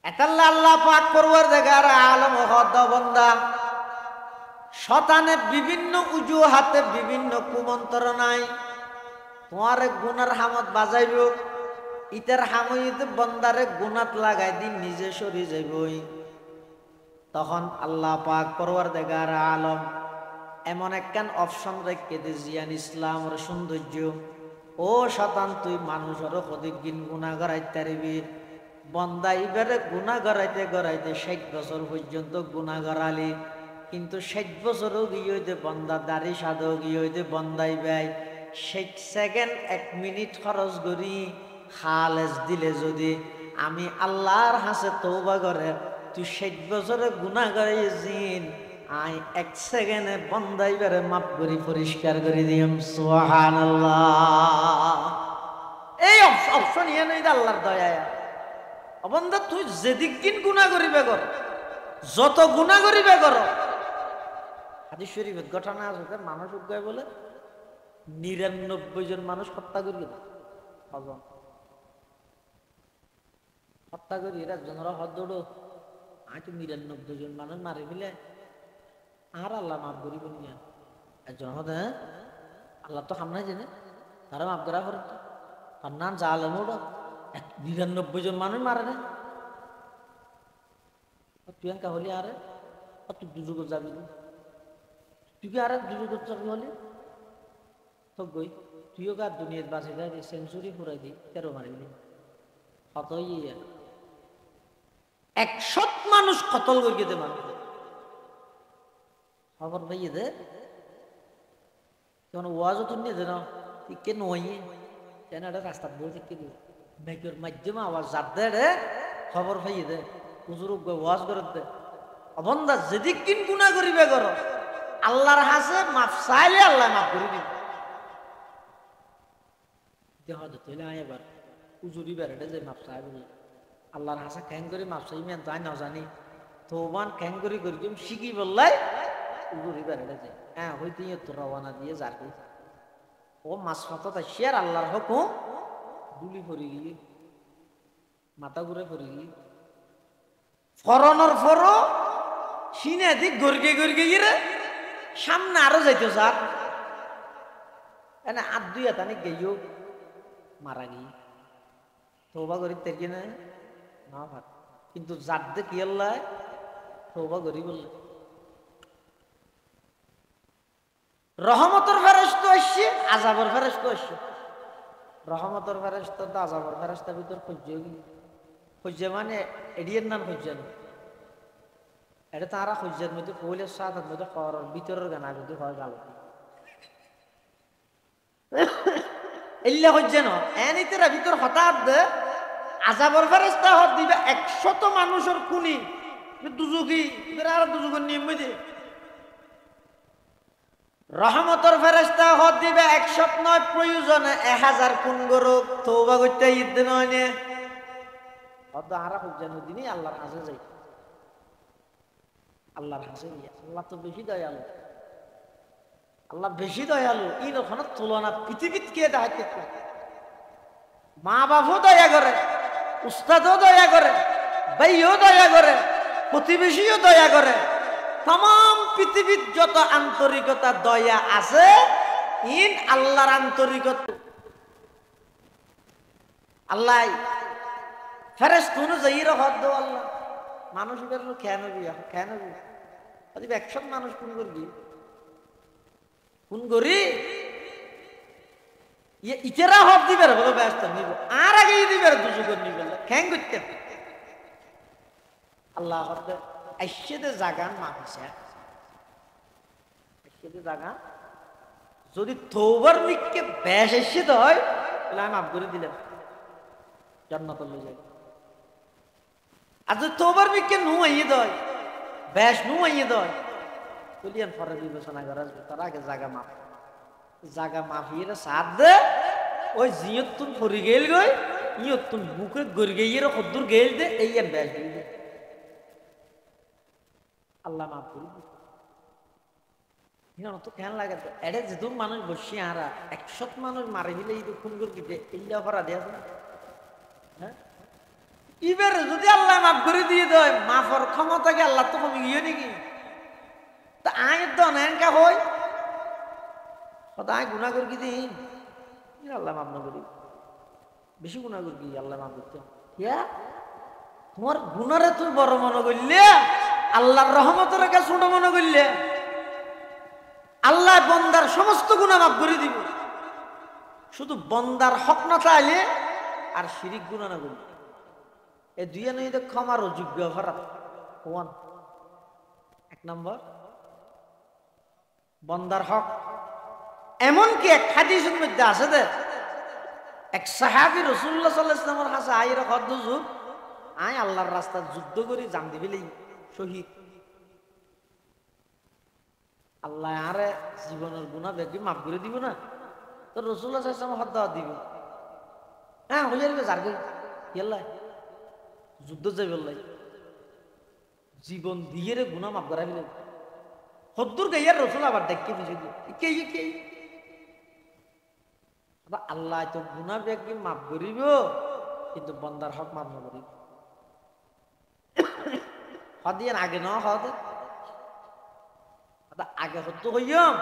এতাল্লাহ আল্লাহ পাক পরওয়ারদিগার আলম হদ বান্দা শতানে বিভিন্ন উজুহাতে বিভিন্ন কুমন্ত্রণায় তোমার গুনার হামত বাজাইব ইতার হামইতে বন্দারে গুনাত লাগাই দিন নিজে সরি যাইবই। তখন আল্লাহ পাক পরওয়ারদিগার আলম এমন একখান অপশন রেখে দে জিয়ান ইসলামের সৌন্দর্য ও শতান তুই মানুষের অধিক দিন গুনাহ করাইতে পারবি বন্দা এবারে গুনাহ গড়াইতে গড়াইতে ৬০ বছর পর্যন্ত গুনাহ গড়ালি কিন্তু ৬০ বছরও গিয়ে হইতে বন্দা দাড়ি সাধও গিয়ে হইতে বন্দাই ব্যয় ৬০ সেকেন্ড ১ মিনিট খরচ করি খালেস দিলে যদি আমি আল্লাহর হাসে তওবা করে তুই ৬০ বছরে গুনাহ করাইছিস আই ১ সেকেন্ডে বন্দাই বেড়ে মাফ করি পরিষ্কার করে দিম সুবহানাল্লাহ। এই অপশন ইয়ে নেই আল্লাহর দয়ায় বন্ধা তুই যেদিক দিন গুনাহ করিবে কর যত গুনাহ করিবে কর হাদিস শরীফের ঘটনা আছে মানুষ উদ্গায় বলে ৯৯ জন মানুষ হত্যা করিয়ে হত্যা করি একজনের হদ দৌড়ো আমি তো ৯৯ জন মানুষ মারি ফেলে আর আল্লাহ মাফ করিব নিয়া একজন হদ হ্যাঁ আল্লাহ তো সামনে জেনে তারা মাফ করা করে তার নাম জালেম ওটা ৯৯ জন মানুষ মারে না তুই একা হলি আরে তুই দুজুগত যাবি তুই কি আরে দুজুগত যাবি হলি তো গই তুইও কার দুনিয়ার বাসে গাড়ি সেঞ্চুরি পুরাই দি 13 মারিলি কত ইয়ে 100 মানুষ কতল করে গেতে মানুষ খবর পাইয়ে দে কেন ওয়াজও তুই নিয়ে দে না কে নইয়ে কেন এটা রাস্তা বলতে কে দিব মেঘের মাধ্যমে আওয়াজ জাত দে রে খবর পাইয়ে দে হুজুর ওয়াজ করে দে অবন্ধা যেদিক কিন গুণা করিবে করো আল্লাহর হাসে মাফ চাইলে আল্লাহ মাফ করে দিবে দেহ তৈলে আয় এবার উজুরি বেড়াটে যে মাপ চাই বলে আল্লাহর হাসা খ্যাং করে মাপ চাই মেন তাই না জানি তোমান খ্যাং করে করি শিখি বললাই উজুরি বেড়াটে যে হ্যাঁ হইতে তো রওনা দিয়ে যাবি ও মাছ মাথা তাই শেয়ার আল্লাহর হুকুম গুলি পড়ে গিয়ে মাথা ঘুরে পড়ে গিয়ে ফরনের ফরো সিনে দিক গর্গে গর্গে গিয়ে সামনে আরো যাইতো স্যার এনে আর দুই হাতানে গেইও মারা গিয়ে তৌবা করি তেকি না না ভাত কিন্তু জাদ্দে কি আল্লাহ তৌবা করি বললে রহমতের ফেরেশতা আসছে আযাবের ফেরেশতা আসছে রহমতের ফেরেশতা তো আযাবের ফেরেশতা ভিতর খুঁজে মানে এডিয়ের নাম খুঁজে না এটা তারা খুঁজের মধ্যে পহিলের সাথের মধ্যে খবরের ভিতরের গানা যদি হয় ভালো এল্লা হচ্ছে না এনিতেরা ভিতর হঠাৎ আযাবের ফেরেশতা হত দিবে 100 মানুষের কুনি দুজুকি আর দুজুকের নিয়ম দে রহমতের ফেরেশতা হত দিবে 100 নয় প্রয়োজনে 1000 কোন গরু তওবা করতে ঈদ নয় নে হত আরা হচ্ছে না দিনই আল্লাহর কাছে যাই আল্লাহর কাছে আল্লাহ তো বেশি দয়ালু আল্লাহ বেশি দয়ালু এই রকম তুলনা পৃথিবীত কে দেখাইতে মা বাপও দয়া করে উস্তাদও দয়া করে ভাইও দয়া করে প্রতিবেশীও দয়া করে तमाम পৃথিবীর যত আন্তরিকতা দয়া আছে ইন আল্লাহর আন্তরিকতা আল্লাহ ফেরেশতা অনুযায়ী রহত দাও আল্লাহ মানুষের কেন যদি 100 মানুষ কোন করবি কোন করি ইতেরা হক দিবে বলে ব্যস্ত নিব আর আগে দিবে দুজুগর নিবে খ্যাং করতে আল্লাহ হক আইসেদে জাগান মাফিসা আইসেদে জাগান যদি তওবার মিককে বেশ এসে হয় তাহলে আমি মাফ করে দিলাম জান্নাত লয়ে যাই আর যদি তওবার মিককে নুয়াইয়ে দেয় বেশ নুয়াইয়ে দেয় তুলিয়ান ফরে বিবেচনা করা তার আগে জাগা মাফিয়ে সাথ দে ওই জিয়ত তুন ফরি গেল গই ইয়ত তুন বুকে গড় গইয়ের কদ্দুর গেল দে এই আর বেশ দিবে আল্লাহ মাফ করে দিবে হিনা তো কেন লাগে তো এডে যেদুম মানুষ বসি আরা 100 মানুষ মারি দিলে এই খুন করে দিতে ইল্লা ফরা দেয়া হ্যাঁ ইবার যদি আল্লাহ মাফ করে দিয়ে দেয় মাফর ক্ষমতা কি আল্লাহ তো কমে গিয়ে নাকি তা আয় তো নেনকা হই আয় গুনাহ করে কি দিন আল্লাহ মাফ না করি বেশি গুনাহ করে কি আল্লাহ মাফ করতে ইয়া তোমার গুনারে তুই বড় মনে করলে আল্লাহর রহমতের কাছে ছোট মনে করলে আল্লাহ বান্দার সমস্ত গুনাহ মাফ করে দিব শুধু বান্দার হক না চাইলে আর শিরিক গুনাহ না করলে এই দুইয়া নই তো ক্ষমার যোগ্য হরাত ওয়ান এক নম্বর বান্দার হক এমনকি এক হাদিসের মধ্যে আছে যে এক সাহাবী রাসূলুল্লাহ সাল্লাল্লাহু আলাইহি ওয়াসাল্লামের কাছে আইরা কত যুগ আয় আল্লাহর রাস্তায় যুদ্ধ করে জান দিবেলেই শহীদ আল্লাহ আরে জীবনের গুনাহ বেশি মাফ করে দিব না তো রাসূলুল্লাহ সাল্লাল্লাহু আলাইহি ওয়াসাল্লাম হদ্দা দিব হ্যাঁ হইয়া যাবে জারগে ইয়াল্লাহ যুদ্ধ যাই বললাই জীবন দিয়ে রে গুনাহ মাফ করা দিলেন হদ্দুর গাইয়ার রাসূল আবার দেখকে বুঝে কে আল্লাহ তো গুনাহ বেশি মাফ করিব কিন্তু বান্দার হক মাফ না করিব হদিয়ান আগে না হদ আগে হতো হইম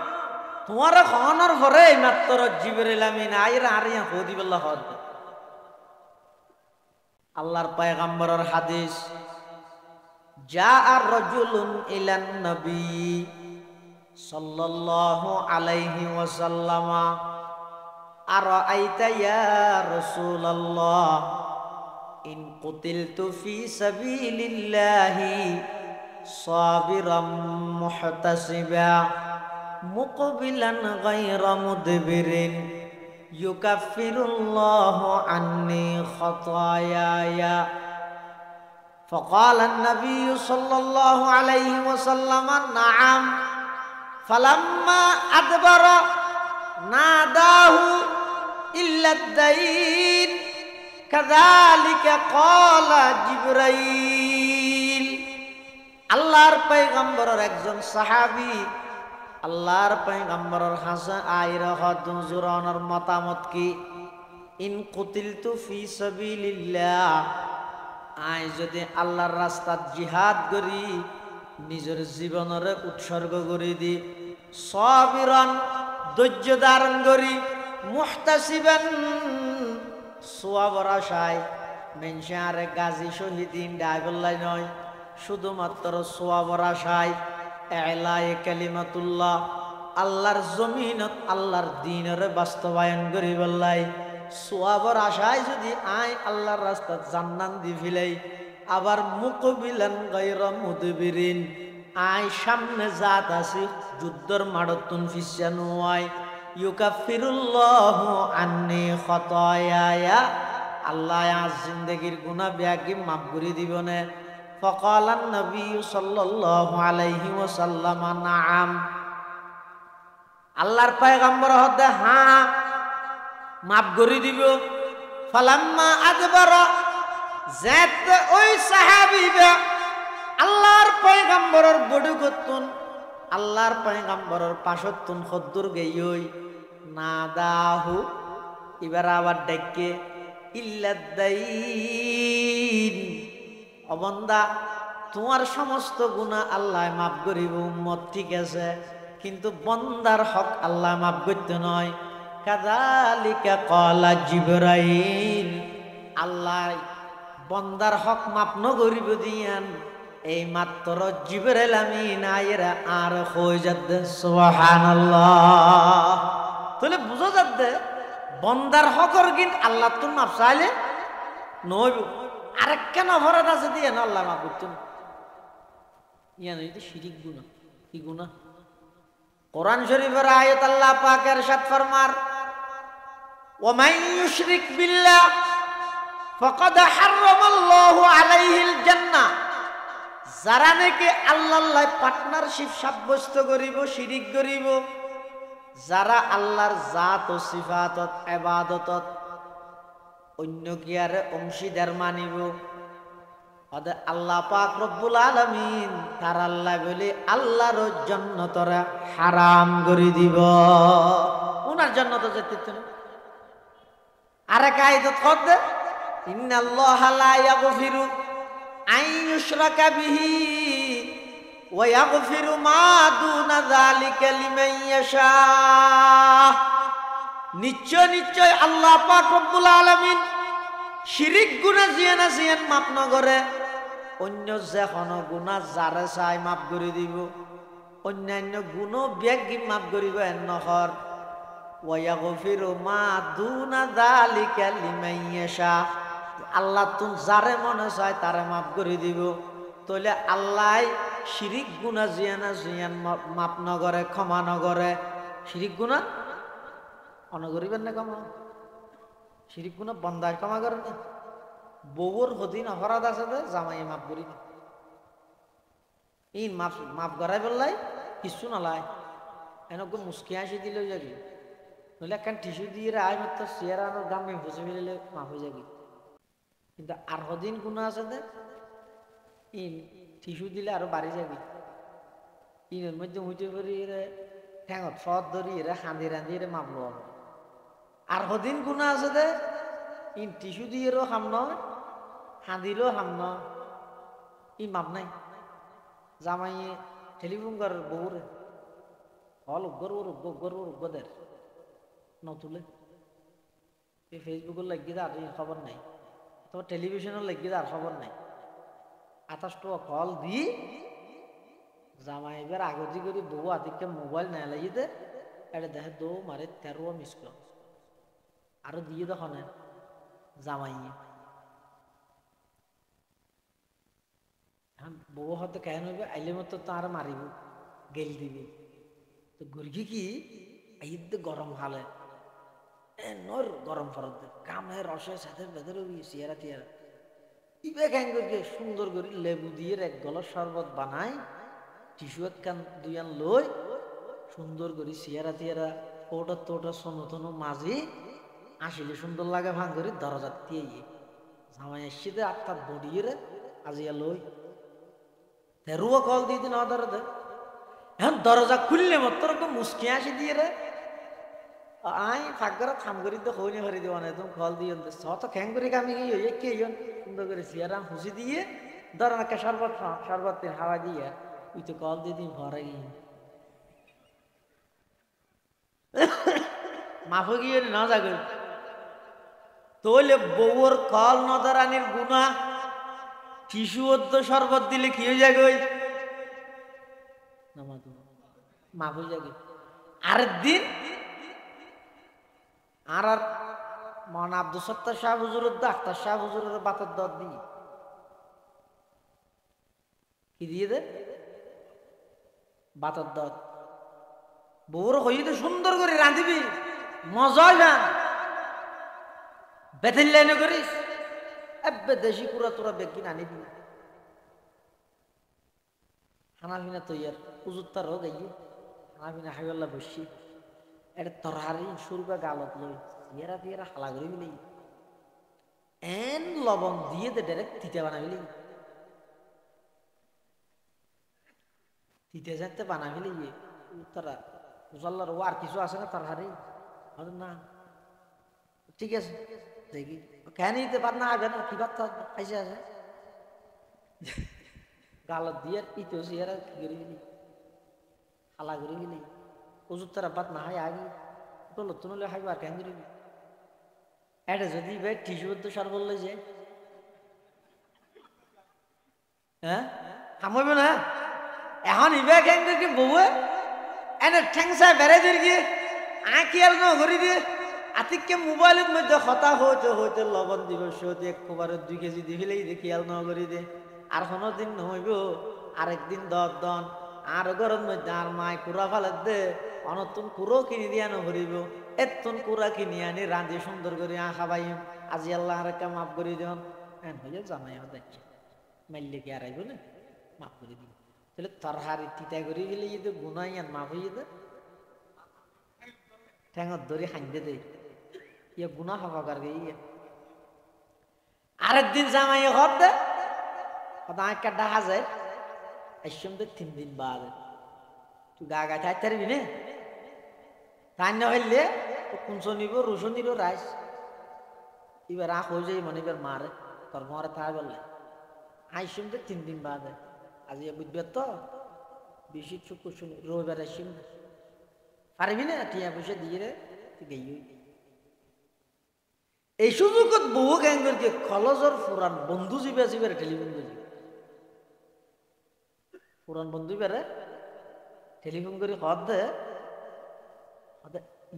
তোমার খনর পরে মাত্র জিবরিল আমিন আইরা আরিয়া হদি বল্লাহ হদ আল্লাহর পয়গম্বরের হাদিস জাআ রাজুলুন ইলান নবী সাল্লাল্লাহু আলাইহি ওয়াসাল্লাম আরাআইতা ইয়া রাসূলুল্লাহ ইন কুতিলতু ফি সাবিলিল্লাহি সাবিরাম মুহতাসিবা মুকবিলান গায়রা মুদবিরিন ইউকাফিরুল্লাহু আন্নি খাতায়ায়া فقال النبي صلى الله عليه وسلم نعم فلما أدبر ناداه إلا الدين كذلك قال জিবরাইল আল্লাহর পয়গম্বরের একজন সাহাবী আল্লাহর পয়গম্বরের হাসা আইরা হুজুরানের মতামত কি ইন কুতিলতু ফি সাবিলিল্লাহ আই যদি আল্লাহর রাস্তাত জিহাদ করি নিজের জীবনের উৎসর্গ করে দি সাবিরান ধৈর্য ধারণ করি মুহতাসিবান সওয়াবের আশায় মেনশে আরে গাজী শহীদিন ডাইবল্লাই নয় শুধুমাত্র সওয়াবের আশায় ইলায়ে কালিমাতুল্লাহ আল্লাহর জমিনত আল্লাহর দ্বীনের বাস্তবায়ন করি বললাই সওয়াবের আশায় যদি আই আল্লাহর রাস্তাত জান্নাত দি ফিলাই আবার মুকবিলান গায়রা মুদবিরিন আই সামনে জাত আছি যুদ্ধর মাড়তুন ফিসানো হয় ইউকাফিরুল্লাহু আন্নি খাতায়ায়া আল্লাহ আজ জিন্দেগির গুনাহ ব্যাগি মাফ করে দিবনে ফাকালান নবী সাল্লাল্লাহু আলাইহি ওয়াসাল্লাম নাআম আল্লাহর পয়গম্বর হদে হ্যাঁ মাফ করে দিব ফালাম্মা আদবারা জাত ওই সাহাবীরা আল্লাহর পয়গম্বরের বডুগতুন আল্লাহর পয়গম্বরের পাশতুন খদ্দুর গেইই নাদাহু এবার আবার ডাকে ইল্লাদাইন ও বান্দা তোমার সমস্ত গুনাহ আল্লাহ মাফ করিব উম্মত ঠিক আছে কিন্তু বান্দার হক আল্লাহ মাফ করতে নয় কাযালিকা ক্বালা জিবরাইল আল্লাহ বান্দার হক মাফ ন করিব দিয়ান এই মাত্র জিবরাইল আমিন আইরা আর হয়ে যাচ্ছে সুবহানাল্লাহ তাহলে বুঝা যাচ্ছে বান্দার হকর কিন আল্লাহ তো মাফ চাইলে নইব আরেক কেন অপরাধ আছে দিয়ে আল্লাহ মাফ করতেন ইয়ান এটা শিরিক গুনাহ কি গুনাহ কোরআন শরীফের আয়াত আল্লাহ পাক ইরশাদ ফরমার ওয়া মান ইউশরিক বিল্লাহ ফাকাদ হারামাল্লাহু আলাইহিল জান্নাহ যারা নাকি আল্লাহর পার্টনারশিপ সাব্যস্ত করিব শিরিক করিব যারা আল্লাহর জাত ও সিফাতত ইবাদতত অন্য কিয়ারে অংশীদার মানিব ওদে আল্লাহ পাক রব্বুল আলামিন তার আল্লাহ বলে আল্লাহর জান্নাতরা হারাম করে দিব উনার জান্নাত যেতে না আরে কায়দত কদ ইন্নাল্লাহা লা ইয়াগফিরু আন ইউশরাকা বিহি ওয়া ইয়াগফিরু মা দুনা যালিকা লিমান ইয়াশা নিশ্চয় নিশ্চয় আল্লাহ পাক রব্বুল আলামিন শিরিক গুনাহ জিয়ানা জিয়ান মাফ না করে অন্য যে কোনো গুনাহ যারে চাই মাফ করে দিব অন্যান্য গুনাহ ব্যাগি মাফ করিব নহর ওয়া ইয়াগফিরু মা দুনা যালিকা লিমান ইয়াশা আল্লাহ তুন যারে মনে চায় তারে মাফ করে দিব তাহলে আল্লাহ শিরিক গুনাহ জিয়ানা জিয়ান মাফ না করে ক্ষমা না করে শিরিক গুনাহ অনগরিবেন না ক্ষমা শিরিক গুনাহ বান্দায় ক্ষমা করে না বউর হদিন অপরাধ আছে দে জামাই মাফ করি না ইন মাফ মাফ করাই বললাই কিছু নালাই এনেক মুস্কি হাসি দিলে যাবি নইলে একখান টিস্যু দিয়ে আয় মাত্র চেয়ারানোর গামে বসে ফেলে মাফ হয়ে যাবি কিন্তু আর হদিন গুনাহ আছে দে ইন টিস্যু দিলে আরো বাড়ি যাবি ইনের মধ্যে উঠে পড়ি ঠ্যাঙত ফদ ধরি খান্দি রান্ধি মাফ লওয়া আর হদিন গুনাহ আছে দে ইন টিস্যু দিয়েও হাম নয় হাঁদিলেও হাম নয় ই মাপ নাই জামাইয়ে টেলিফোন করার বউরে হল গর্বদের নতুলে এই ফেসবুকের লাগিয়ে আর খবর নাই তোমার টেলিভিশনের লাগিয়ে আর খবর নাই 28 টাকা কল দি জামাই এবার আগতি করে বউ আদিকে মোবাইল না লাগিয়ে এটা দেখে দো মারে 13 মিস কল আরো দিয়ে দোকানে জামাই বউ হয়তো কেন হইবে আইলে মতো তো আর মারিব গেল দিবি তো গুরগি কি ঈদ গরম হালে নর গরম ফরত কামে রসে সাথে বেঁধে রবি সিয়ারা টিয়ারা ইবে কেন করে সুন্দর করে লেবু দিয়ে এক গলার শরবত বানাই টিস্যু একখান দুইয়ান লই সুন্দর করে সিয়ারা টিয়ারা ওটা তোটা সোনো তোনো মাঝি আসলে সুন্দর লাগে ভাঙ করে দরজা দিয়ে জামাই এসে দে আটটা বডিয়ে রে আজিয়া লই রুয়া কল দিয়ে দিন দরজা এখন দরজা খুললে মতো মুসকি আসি দিয়ে রে আই ফাঁকরা থাম করি তো হইনি হরি দেওয়া না তুমি কল দিয়ে সত খ্যাং করে কামি গিয়ে কে সুন্দর করে সিয়ারা হুসি দিয়ে ধরেন একটা শরবত শরবত হাওয়া দিয়ে ওই তো কল দিয়ে দিন ভরে গিয়ে মাফো গিয়ে না যাবে তোলে বউর কল নদারানির গুণা শিশু অদ্য শরবত দিলে কি হয়ে যাবে ওই মাফ হয়ে যাবে আরেক দিন আর মহান আব্দুল সত্তার শাহ হুজুর আখতার শাহ হুজুরের বাতের দর দিই কি দিয়ে দে বাতের দর বউর হইতে সুন্দর করে রাঁধিবি মজা না বেথের লাইনে করিস এবে দেশি পুরা তোরা বেগিন আনিবি হানাফিনা তৈয়ার উজুর তার হোক এই হানাফিনা হাইওয়াল্লা বসি এটা তরহারি সুরবা গালত লই সিয়ারা ফিয়ারা হালা করে বিলি এন লবণ দিয়ে দে ডাইরেক্ট তিতা বানাবিলি তিতা যাতে বানাবিলি তারা মুসল্লার ও আর কিছু আছে না তরহারি না ঠিক আছে দেখি কেন নিতে পার না আগে না কি ভাত খাইছে আছে গালত দিয়ে পিতে সিয়ারা কি করে গেলি হালা করে গেলি ওজুর তারা বাদ না হয় আগে নতুন হলে হাইব আর কেন করিবি এটা যদি ভাই টিসুবদ্ধ সার বললে যে হ্যাঁ থামবে না এখন ইবে কেন কি বউয়ে এনে ঠেংসা বেড়ে দিয়ে গিয়ে আঁকি আর ন ঘুরি দিয়ে আতিককে মোবাইলের মধ্যে হতা হইতে হইতে লবণ দিব সত্যি একবারে 2 কেজি দিবিলেই দেখি আর ন করি দে আর কোনো দিন নহইব আরেকদিন দন আর ঘরের মধ্যে আর মায় কুড়া ফালে দে অনতুন কুড়ো কিনি দিয়া নভরিব এতন কুড়া কিনি আনি রাঁধি সুন্দর করে খাবাই আজি আল্লাহ আর একটা মাফ করে দিন এন হইয়া জামাই দেখছে মাইলে কি আর আইব না মাফ করে দিব তাহলে তরহারি তিতা করে গেলে যদি গুনাই আন মাফ হয়ে দে ঠ্যাঙত ধরে হাঁদে দে ইয়ে গুনা হবা কার ইয়ে আরেকদিন জামাই ঘর দে কথা একটা ডাহা যায় আসম তো 3 দিন বাদ তুই গা গা থাকতে পারবি না তাই না হইলে কুঞ্চ নিব রসুন নিব রাইস এবার আখ হয়ে যাই মানে এবার মারে তোর মরে তাই বললে আইসম তো 3 দিন বাদ আজ বুঝবে তো বেশি চুপ শুনি রবিবার আসিম পারবি না টিয়া পয়সা দিয়ে রে তুই গেই এই সুযোগত বহু গ্যাঙ্গরকে খলজর ফুরান বন্ধু জিবে জিবে টেলিফোন করি পুরান বন্ধু বেড়ে টেলিফোন করে হদ দে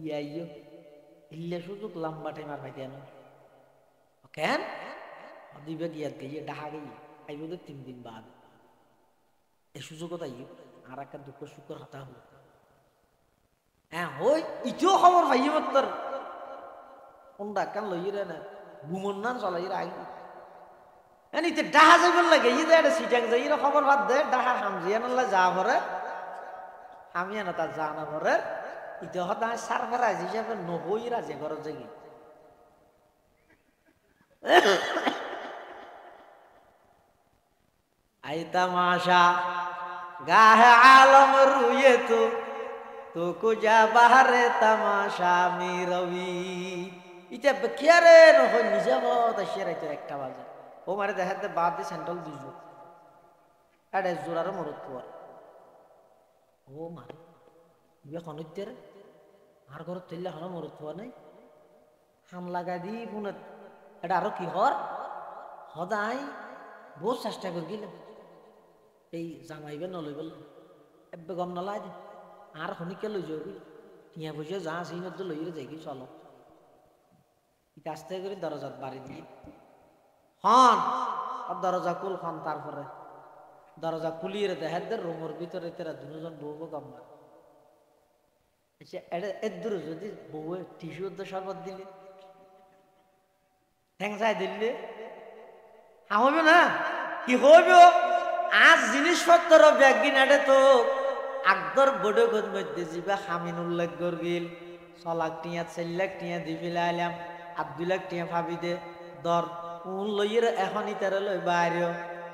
ইয়ে ইল্লে সুযোগ লম্বা টাইম আর পাইতে না কেন দিবে গিয়ে গিয়ে ডাহা গিয়ে আইব 3 দিন বাদ এই সুযোগত আইব আর একটা দুঃখ সুখর হতা হল হ্যাঁ হই ইটিও খবর পাইব তোর কোনটা কান লই রে না বুমন না চলাই রে আগে এনিতে ডাহা যাইবার লাগে ই দে সিটাং যাই রে খবর বাদ দে ডাহা হামজিয়া নাল্লা যা ভরে আমি না তা জানা ভরে ইতে হতা সারফারাইজ হিসাবে নহই রাজে ঘর জাগি আই তামাশা গাহে আলম রুয়ে তো কুজা বাহারে তামাশা মি রবি ইতে বেখিয়ারে নহই নিজে বত আসিরাইতে একটা বাজে ও মারে দেখাতে বাদ দিয়ে সেন্ট্রাল দুইজো এটা জোরারও মরত পর ও মারে ইয়ে খনিত্যের আর ঘর তৈলে হলো মরত পর নাই হাম লাগাই দি পুনে এটা আরো কি হর সদায় বহুত চেষ্টা করে গেলাম এই জামাইবে নলই বললাম এবে গম নলাই দে আর খনিকে লই যাবি টিয়া বুঝে যা সিনত লইরে যাই কি চলো এটা আস্তে করে দরজাত বাড়ি দিয়ে হন দরজা কুল হন তারপরে দরজা কুলিয়ে দেখাদের রুমের ভিতরে তেরা দুজন বউ কাম্মা এদুর যদি বউ টিস্যু শরবত দিলে ঠ্যাংসাই দিলে হইব না কি হইব আজ জিনিসপত্র ব্যাগিনাটে তো আকদর বড়গত মধ্যে যাবা খামিন উল্লেখ করগিল 6 লাখ টিয়া 4 লাখ টিয়া দি ফেলাইলাম 2 লাখ টিয়া ভাবি দে দর উন লইয়ের এখনই তারা লই বাইরেও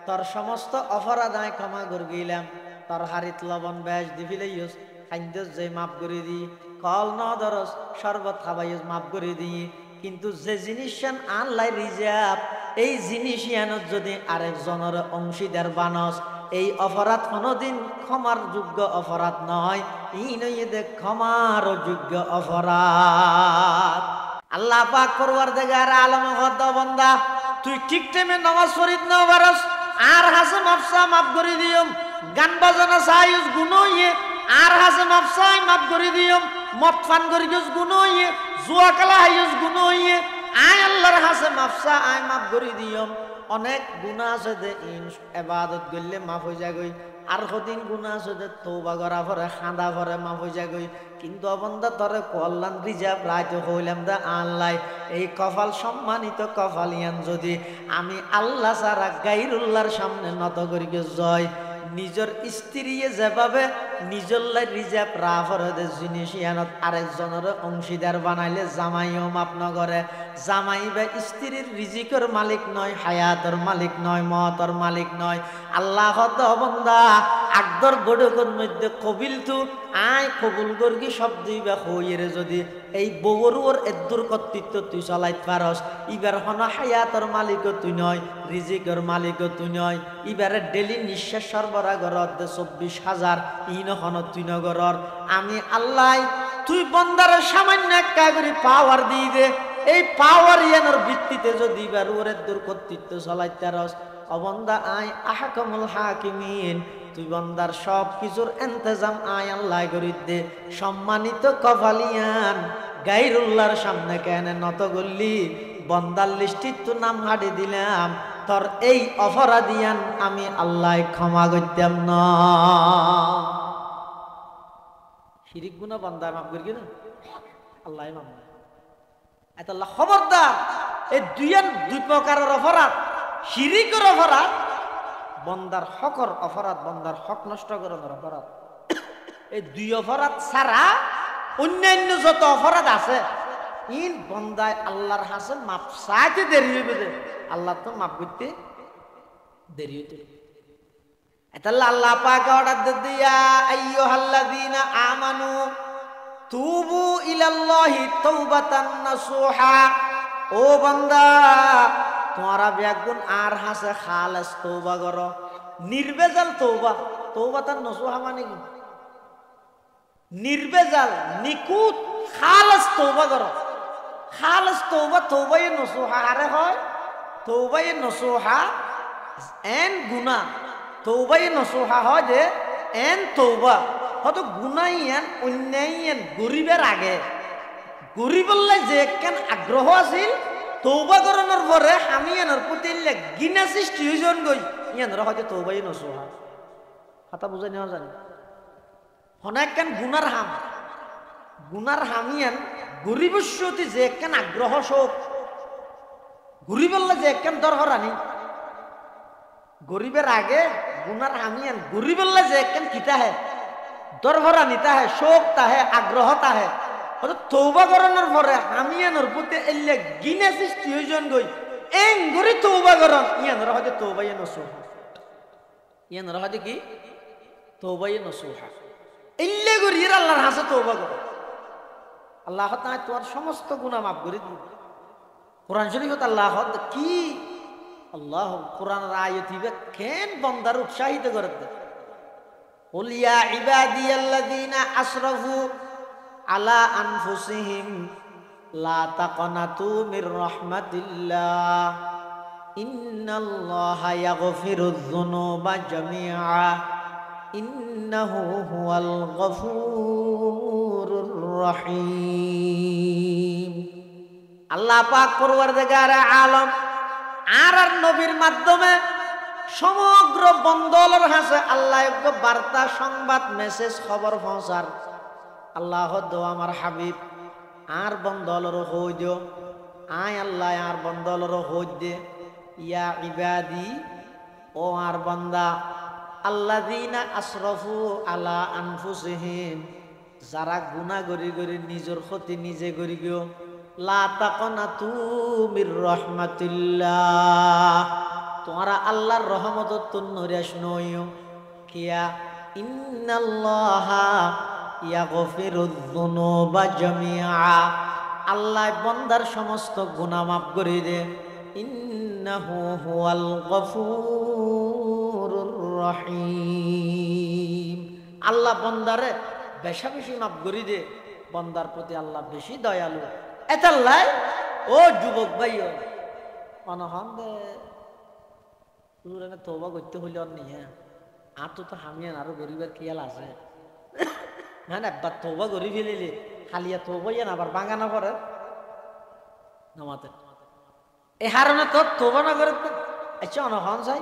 তোর সমস্ত অপরাধ আমি ক্ষমা করে গেলাম তোর হারিত লবণ ব্যাস দি ফেলাইস খাদ্য যে মাফ করে দি কল ন দরস শরবত খাবাইস মাফ করে দি কিন্তু যে জিনিস আনলাই রিজার্ভ এই জিনিস ইয়ানত যদি আরেকজনের অংশীদার বানস এই অপরাধ কোনোদিন ক্ষমার যোগ্য অপরাধ নয় ই নয় দে ক্ষমার যোগ্য অপরাধ আল্লাহ পাক পরওয়ারদিগার আলম হদ বান্দা তুই ঠিক টাইমে নামাজ পড়িত না পারস আর হাসে মাফসা মাফ করে দিয়ম গান বাজনা সাইস গুনাহে আর হাসে মাফসা মাফ করে দিয়ম মদ পান করি গেছ গুনাহে জুয়া খেলা হাইস গুনাহে আয় আল্লাহর হাসে মাফসা আয় মাফ করে দিয়ম অনেক গুনাহ আছে দে ইবাদত করলে মাফ হয়ে যায় গই আর কদিন গুনাহ আছে দে তওবা করা পরে খাঁদা পরে মাফ হয়ে যায় গই কিন্তু অবন্দা তরে কল্যাণ রিজার্ভ রাইতে হইলাম দা আল্লাহ এই কপাল সম্মানিত কপালিয়ান যদি আমি আল্লাহ ছাড়া গায়রুল্লাহর সামনে নত করি জয় নিজের স্ত্রী যেভাবে নিজের লাই রিজার্ভ রাফরে দে জিনিস ইয়ানত আরেকজনের অংশীদার বানাইলে জামাইও মাপ নগরে জামাই বা স্ত্রীর রিজিকের মালিক নয় হায়াতের মালিক নয় মতর মালিক নয় আল্লাহ বন্দা আকদর গড়কর মধ্যে কবিল তু আয় কবুল গর্গি সব দিবা হইরে যদি এই বউর এদুর কর্তৃত্ব তুই চলাইত পারস ইবার হন হায়াতের মালিকও তুই নয় রিজিকের মালিকও তুই নয় ইবারে ডেলি নিঃশ্বাস সরবরাহ করত 24,000 ইন হন তুই নগরর আমি আল্লাহ তুই বন্দার সামান্য একটা করে পাওয়ার দিয়ে দে এই পাওয়ার ইয়ানোর ভিত্তিতে যদি ইবার ওরে দূর কর্তৃত্ব চলাইত পারস অবন্দা আয় আহকামুল হাকিমিন তুই বন্দার সব কিছুর ইন্তজাম আয় আল্লাহ করি দে সম্মানিত কপালিয়ান গায়রুল্লাহর সামনে কেন নত গল্লি বন্দার লিস্টির তো নাম হাঁটি দিলাম তোর এই অপরাধিয়ান আমি আল্লাহ ক্ষমা করতাম না শিরিক গুনাহ বান্দা মাফ করি না আল্লাহ মাফ করে এত আল্লাহ খবরদার এই দুই প্রকারের অপরাধ শিরিকের অপরাধ বন্দার হকর অপরাধ বন্দার হক নষ্ট করার অপরাধ এই দুই অপরাধ ছাড়া অন্যান্য যত অপরাধ আছে ইন বন্দায় আল্লাহর হাসে মাপ চাইতে দেরি হইবে যে আল্লাহ তো মাপ করতে দেরি হইতে এটা আল্লাহ পাক অর্ডার দিয়া আইয়ুহাল্লাযীনা আমানু তুবু ইলাল্লাহি তাওবাতান নাসুহা ও বান্দা তোমারা ব্যাগুন আর হাসে খালেস তওবা করো নির্বেজাল তওবা তওবাতান নাসুহা মানে কি নির্বেজাল নিকুত খালেস তওবা করো খালেস তওবা তওবায়ে নাসুহা আরে হয় তওবায়ে নাসুহা এন গুনাহ তওবায়ে নাসুহা হয় যে এন তওবা হয়তো গুনাইয়ান অন্যায়ান গরিবের আগে গরিবল্লাই যে কেন আগ্রহ আছিল তওবা করানোর পরে আমি এনার প্রতি গিনা সৃষ্টি হইজন গই ইয়ানরা হয়তো তওবায়ে নাসুহা কথা বুঝাই নেওয়া জানি অনেক কেন গুনার হামিয়ান গরিবস্যতি যে কেন আগ্রহ শোক গরিবল্লা যে কেন দরকার আনি গরিবের আগে গুনার হামিয়ান গরিবল্লা যে কেন কিতা হে দরভরা নিতা হে শোক তাহে আগ্রহ তাহে তওবা করানোর পরে হামিয়ানোর প্রতি এলে গিনা সৃষ্টি হইজন গই এং গরি তওবা করন ইয়ানরা হয়তো তওবায়ে নাসুহা ইয়ানরা হয়তো কি তওবায়ে নাসুহা এলে গরি আল্লাহর হাসে তওবা করো আল্লাহ তাআলা তোমার সমস্ত গুনাহ মাফ করে দিবে কোরআন শরীফত আল্লাহ কি আল্লাহ কোরআনের আয়াত দিবে কেন বান্দার উৎসাহিত করে দে قل يا عبادي الذين أسرفوا على أنفسهم لا تقنطوا من رحمة الله إن الله يغفر الذنوب جميعا إنه هو الغفور الرحيم আল্লাহ পাক পরওয়ারদিগারে আলম আর নবীর মাধ্যমে সমগ্র বন্দলের হাসে আল্লাহ এক বার্তা সংবাদ মেসেজ খবর পৌঁছার আল্লাহ দো আমার হাবিব আর বন্দলের হই দিও আয় আল্লাহ আর বন্দলের হই দে ইয়া ইবাদি ও আর বান্দা আল্লাযীনা আসরাফু আলা আনফুসিহিম যারা গুনাহ করি করি নিজের ক্ষতি নিজে করি গিও লা তাকনাতু মির রাহমাতিল্লাহ তোমরা আল্লাহর রহমতত তো নরিয়াস নইও কিয়া ইন্নাল্লাহা ইয়াগফিরুয যুনুবা জামিআ আল্লাহ বান্দার সমস্ত গুনাহ মাফ করে দে ইন্নাহু হুয়াল গফুরুর রহিম আল্লাহ বান্দারে বেশি বেশি মাফ করে দে বান্দার প্রতি আল্লাহ বেশি দয়ালু এতাল্লাই ও যুবক ভাইও অনহন দে তুই তওবা করতে হইল নি হ্যাঁ আর তো হামিয়ান আরো গরিবের খেয়াল আছে হ্যাঁ একবার তওবা করি ফেলিলে খালিয়া তওবাই না আবার বাঙানা করে নামাতে এই হারণে তো তওবা না করে আচ্ছা অনহন চাই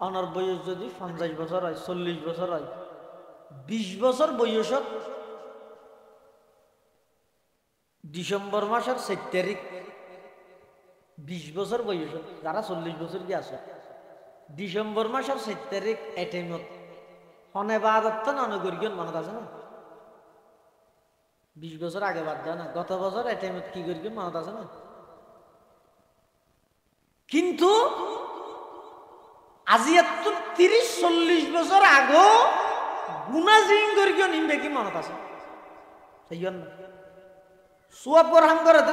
অনর বয়স যদি 50 বছর হয় 40 বছর হয় 20 বছর বয়সত ডিসেম্বর মাসের 7 তারিখ 20 বছর বয়স যারা 40 বছর কি আছে ডিসেম্বর মাসের 7 তারিখ এটাইমত হনে বাদত না অনুগরিয়ন মনে আছে না 20 বছর আগে বাদ দেয় না গত বছর এটাইমত কি করি মনে আছে না কিন্তু আজি এত 30-40 বছর আগো গুনা জিং করিও নিমবে কি মনে আছে সেই জন্য সুয়াপর হাম করে তো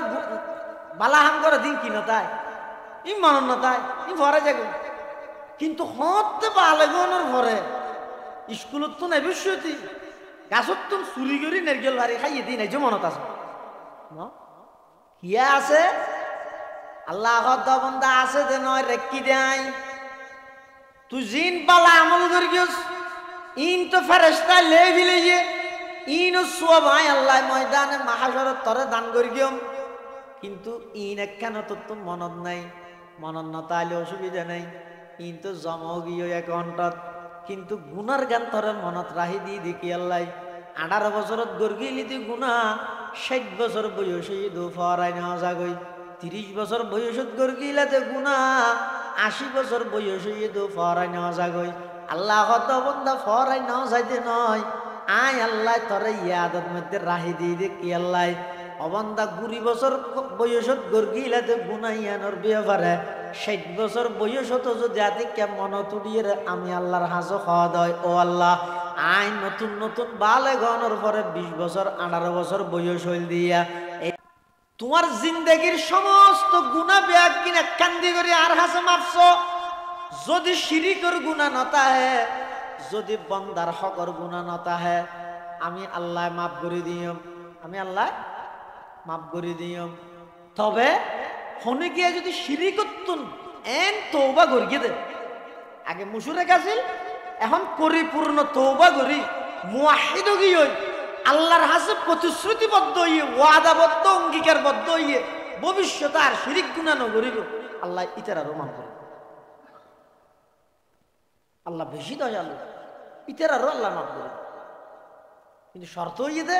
বালা হাম করে দিন কি না তাই ই মানন না তাই ই ভরে যাবে কিন্তু হতে বালে গনের ভরে স্কুলত তো নাই বিশ্বতি গাছত তো চুরি করি নারকেল ভারি খাইয়ে দিই নাই যে মনত আছে না কিয়া আছে আল্লাহ বান্দা আছে যে নয় রেকি দেয় তুই জিন বালা আমল করি গিয়েছ ইন তো ফেরেশতা লে ভিলে ইন সব ভাই আল্লাহ ময়দানে মাহাশরত তরে দান করি গিয়ম কিন্তু ইন একখান তো মনত নাই মনত না তাইলে অসুবিধা নাই ইন তো জমা গিয়ে অ্যাকাউন্টত কিন্তু গুনার গান তরে মনত রাহি দি দেখি আল্লাহ 18 বছরত গর্গিলি তুই গুনা 60 বছর বয়সে দু ফরাই নেওয়া যাগই 30 বছর বয়সত গর্গিলাতে গুনা 80 বছর বয়সে দু ফরাই নেওয়া যাগই আল্লাহ কত বন্ধা ফরাই নেওয়া যাইতে নয় আয় আল্লাহ তরে ইয়াদত মধ্যে রাহি দি দেখি আল্লাহ অবন্ধা 20 বছর বয়সত গর্গিলাতে গুনাইয়ানোর ব্যাপারে 60 বছর বয়সত যদি আদি কেমন তুড়িয়ে আমি আল্লাহর হাজো খাওয়া দেয় ও আল্লাহ আই নতুন নতুন বালে গণর পরে 20 বছর 18 বছর বয়স হইল দিয়া তোমার জিন্দগির সমস্ত গুনাহ ব্যাগ কিনা কান্দি করে আর হাসে মাপছো যদি শিরিকের গুনাহ নতা হে যদি বন্দার হকর গুনাহ নতা হে আমি আল্লাহ মাফ করে দিও আমি আল্লাহ মাফ করে দিও তবে হনে গিয়ে যদি শিরিকতুন এন তওবা করিয়ে দে আগে মুশরিক আছিল এখন পরিপূর্ণ তওবা করি মুওয়াহিদ গিয়ে আল্লাহর হাসে প্রতিশ্রুতিবদ্ধ হইয়ে ওয়াদাবদ্ধ অঙ্গীকারবদ্ধ হইয়ে ভবিষ্যতে আর শিরিক গুনাহ ন করিব আল্লাহ ইতার আরো মাফ করে আল্লাহ বেশি দয়ালু ইতার আরো আল্লাহ মাফ করে কিন্তু শর্ত হইয়ে দে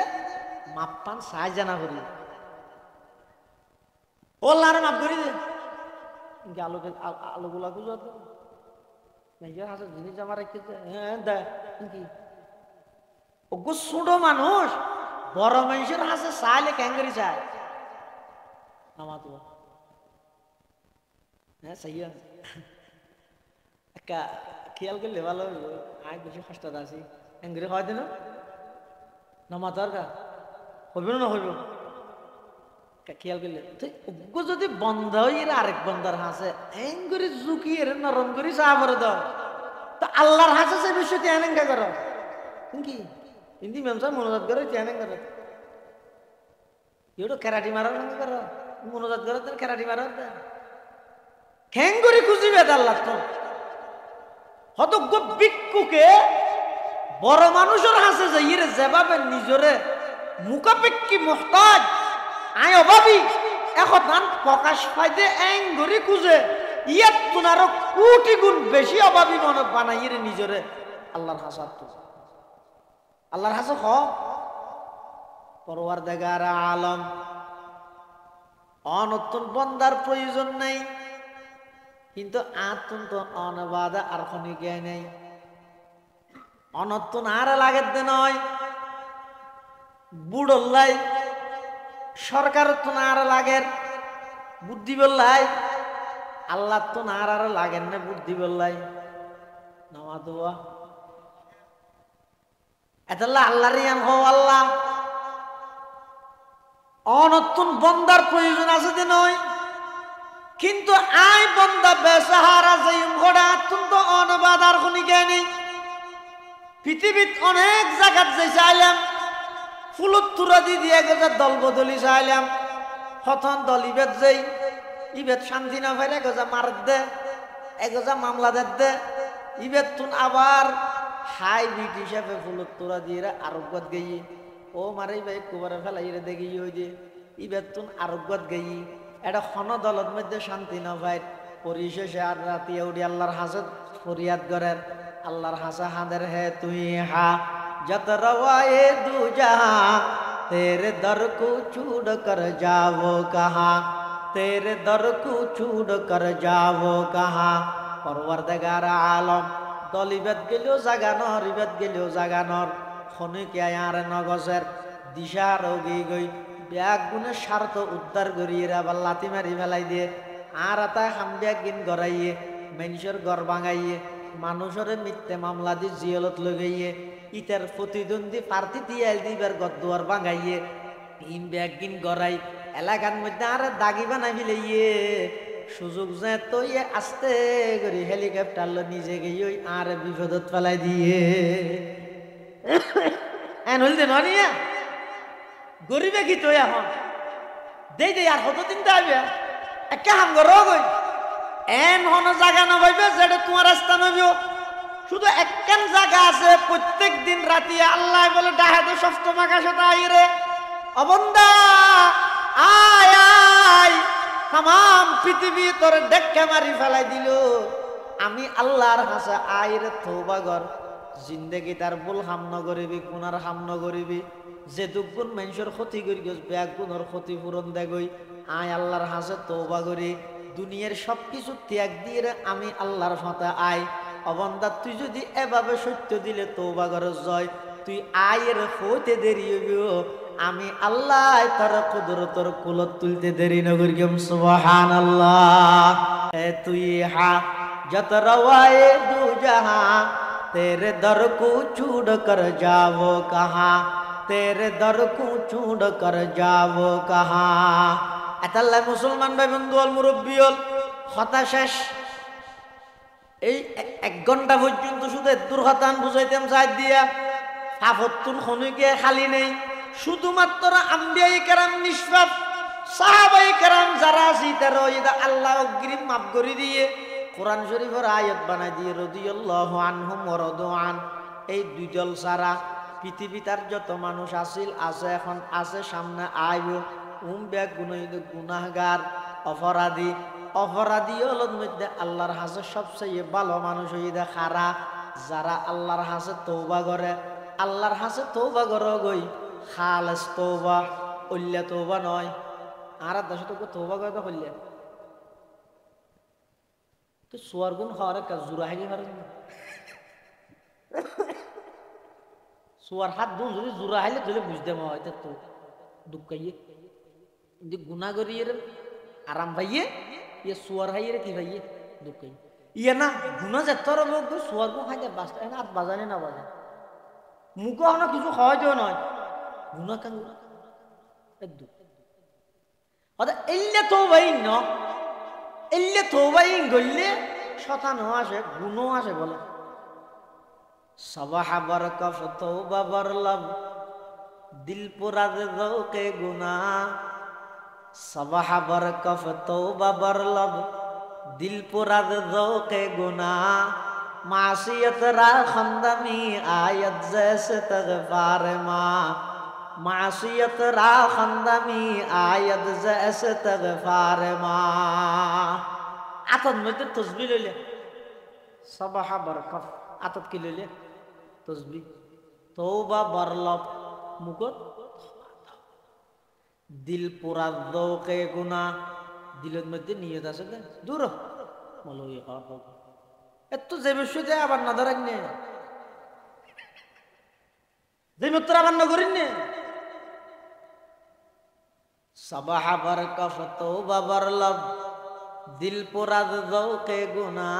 মাপ পান সাহায্য জানা করি ও আল্লাহরে মাফ করে দে আলোগুলা গুলো নিজের হাতে জিনিস জমা রেখেছে হ্যাঁ দেয় কি ওগো ছোট মানুষ বড় মানুষের হাতে চাইলে ক্যাঙ্গারি চায় আমার তো হ্যাঁ সেই একটা খেয়াল করলে ভালো আয় বেশি কষ্ট আছি ক্যাঙ্গারি হয় দিন নামা দরকার হইব না হইব খেয়াল করলে তো যদি বন্ধ হয়ে আরেক বন্ধার হাসে এন করে ঝুঁকি এর নরম করে চা ভরে দাও তো আল্লাহর হাসে সে বিষয়টি এনেঙ্গা করো কি হিন্দি মেমসা মনোজাত করে চ্যানেং করো এগুলো ক্যারাটি মারার সঙ্গে করো মনোজাত করো তার ক্যারাটি মারার খ্যাং করে খুঁজিবে আল্লাহ তো হত ভিক্ষুকে বড় মানুষের হাসে যে ইরে যেভাবে নিজরে মুখাপেক্ষী মুহতাজ আয় অভাবী এখন প্রকাশ পাইতে এং ঘুরি খুঁজে ইয়াত তুন আরো কোটি গুণ বেশি অভাবী মনে বানাই রে নিজরে আল্লাহর হাসাত তো আল্লাহর হাসা হ পরওয়ারদিগার আলম অনতুন বন্দার প্রয়োজন নাই কিন্তু আতুন তো অনবাদা আর খনি জ্ঞান নেই অনতুন আর লাগে দে নয় বুড়ল্লাই সরকার তো আর লাগের বুদ্ধি বললাই আল্লাহ তো আর লাগেন না বুদ্ধি বললাই নামা দোয়া এতাল্লাহ আল্লাহর ইয়ান হো আল্লাহ অনতুন বন্দার প্রয়োজন আছে যে নয় কিন্তু আই বন্দা বেসাহারা যাই ঘোড়া তো অনবাদার খনি জ্ঞানী পৃথিবীত অনেক জায়গাত যাই চাইলাম ফুলত তুরা দিয়ে গেছে দল বদলি চাইলাম হতন দল ইবেদ যাই ইবেদ শান্তি না পাইলে গজা মার দে এগোজা মামলা দে ইবেদ তুন আবার হাই বিট হিসাবে ফুলত তুরা দিয়ে আরোগ্যত গেই ও মারে ভাই কুবারে ফেলাই রে দেখি ওই যে ইবেদ তুন আরোগ্যত গেই এটা খন দলত মধ্যে শান্তি না পাই পরিশেষে আর রাতি উঠি আল্লাহর হাসত ফরিয়াদ করেন আল্লাহর হাসা হাঁদের হে তুই হা जत रवाए दू जहां तेरे दर को छूट कर जाओ कहाँ तेरे दर को छूट कर जाओ कहाँ परवरदिगार आलम दलिबत गेलो জাগানোর ইবাদ গেলো জাগানোর খনি কে আর নগসের দিশা রোগী গই ব্যাগ গুণে স্বার্থ উদ্ধার করিয়ে আবার লাতি মারি ফেলাই দিয়ে আর এটা হামবিয়া গিন গড়াইয়ে মানুষের ঘর ভাঙাইয়ে মানুষের মিথ্যে মামলা দি জিয়লত লগাইয়ে ইটার প্রতিদ্বন্দ্বী প্রার্থী দিয়ে দিবার গদ্দুয়ার ভাঙাইয়ে ইন ব্যাগিন গড়াই এলাকার মধ্যে আর দাগি বানাই ফেলাইয়ে সুযোগ যে তো আস্তে করে হেলিকপ্টার লো নিজে গিয়ে ওই আর বিপদত ফেলাই দিয়ে এন হইতে নিয়া গরিবে কি তো এখন দেই দেই আর কত দিন যাবে একা হাম গরো গই এন হন জায়গা না পাইবে যেটা তোমার রাস্তা নইব শুধু একখান জায়গা আছে প্রত্যেক দিন রাতে আল্লাহ বলে ডাহাতে সপ্তম আকাশে আইরে অবন্দা আয় আয় তাম পৃথিবী তোর ডেক্কা মারি ফেলাই দিল আমি আল্লাহর হাসা আইরে তওবা কর জিন্দেগি তার ভুল হাম নগরিবি গুনার হাম নগরিবি যে দুগুণ মানুষের ক্ষতি করি গেছ ব্যাগ গুণর ক্ষতিপূরণ দেগই আয় আল্লাহর হাসে তওবা করি দুনিয়ার সবকিছু ত্যাগ দিয়ে আমি আল্লাহর ফাতা আয় অবন্দা তুই যদি এভাবে সত্য দিলে তওবা করস জয় তুই আয়ের হইতে দেরি হইব আমি আল্লাহ তোর কুদরতর কুলত তুলতে দেরি নগরি গম সুবহানাল্লাহ এ তুই হা যত রওয়ায়ে দু জাহাं तेरे दर को छूट कर जाओ कहाँ तेरे दर को छूट कर जाओ कहाँ এতাল্লাহ মুসলমান ভাই বন্ধু অল মুরব্বী অল কথা শেষ এই 1 ঘন্টা পর্যন্ত শুধু দুর্ঘটনা বুঝাইতাম সাইড দিয়া ফাফতুন খনিকে খালি নেই শুধুমাত্র আম্বিয়ায়ে কেরাম নিষ্পাপ সাহাবায়ে কেরাম যারা আছে তারা ইদা আল্লাহ অগ্রিম মাফ করে দিয়ে কোরআন শরীফের আয়াত বানাই দিয়ে রাদিয়াল্লাহু আনহুম ওয়া রাদুআন এই দুই দল সারা পৃথিবীর যত মানুষ আছিল আছে এখন আছে সামনে আইব ব্যাগ গুনাহগার অপরাধী অপরাধী হলোর মধ্যে আল্লাহর হাসে সবচেয়ে ভালো মানুষ হইদা খারা যারা আল্লাহর হাসে তওবা করে আল্লাহর হাসে তওবা করো গই খালেস তওবা অল্লা তওবা নয় আর দশ তো তওবা করে তো হইলে তো সুয়ার গুণ হওয়ার কাজ জুরা হাইলি পারে সুয়ার হাত গুণ যদি জুরা হাইলে তুলে বুঝতে হয় তো দুঃখাইয়ে কিন্তু গুণা করিয়ে আরাম পাইয়ে ইয়ে সুয়ার হাইয়ে কি ভাইয়ে দুঃখাইয়ে ইয়ে না গুণা যেতর লোক সুয়ার গুণ খাইতে বাঁচতে আর বাজানে না বাজে মুখও না কিছু খাওয়াই দেওয়া নয় গুণা কান দুঃখ এলে তো ভাই ন এলে তওবাই গললে শতানো আসে গুণও আসে বলে সবাহ বরকফ তওবা বরলব দিল পুরা দৌকে গুনা সবাহ বরকফ তওবা বরলব দিল পুরা দৌকে গুনা মাসিয়ত রা খন্দমি আয়াত জैसे तगफार मा मासियत रा खंदमी आयद ज इस्तगफार मा आतत मध्य तस्बीह लइले सबाहा बरकत आतत की लइले तस्बीह तौबा बरलब मुकत दिल पूरा दौके गुना दिलेर मध्य नियत আছে না দূর বলো এই কথা এত যে বিষয়তে আবার না ধরেন না যে মিত্র আবার না করেন না সবাহা বরকত তওবা বরलब दिल पूरा दौके गुना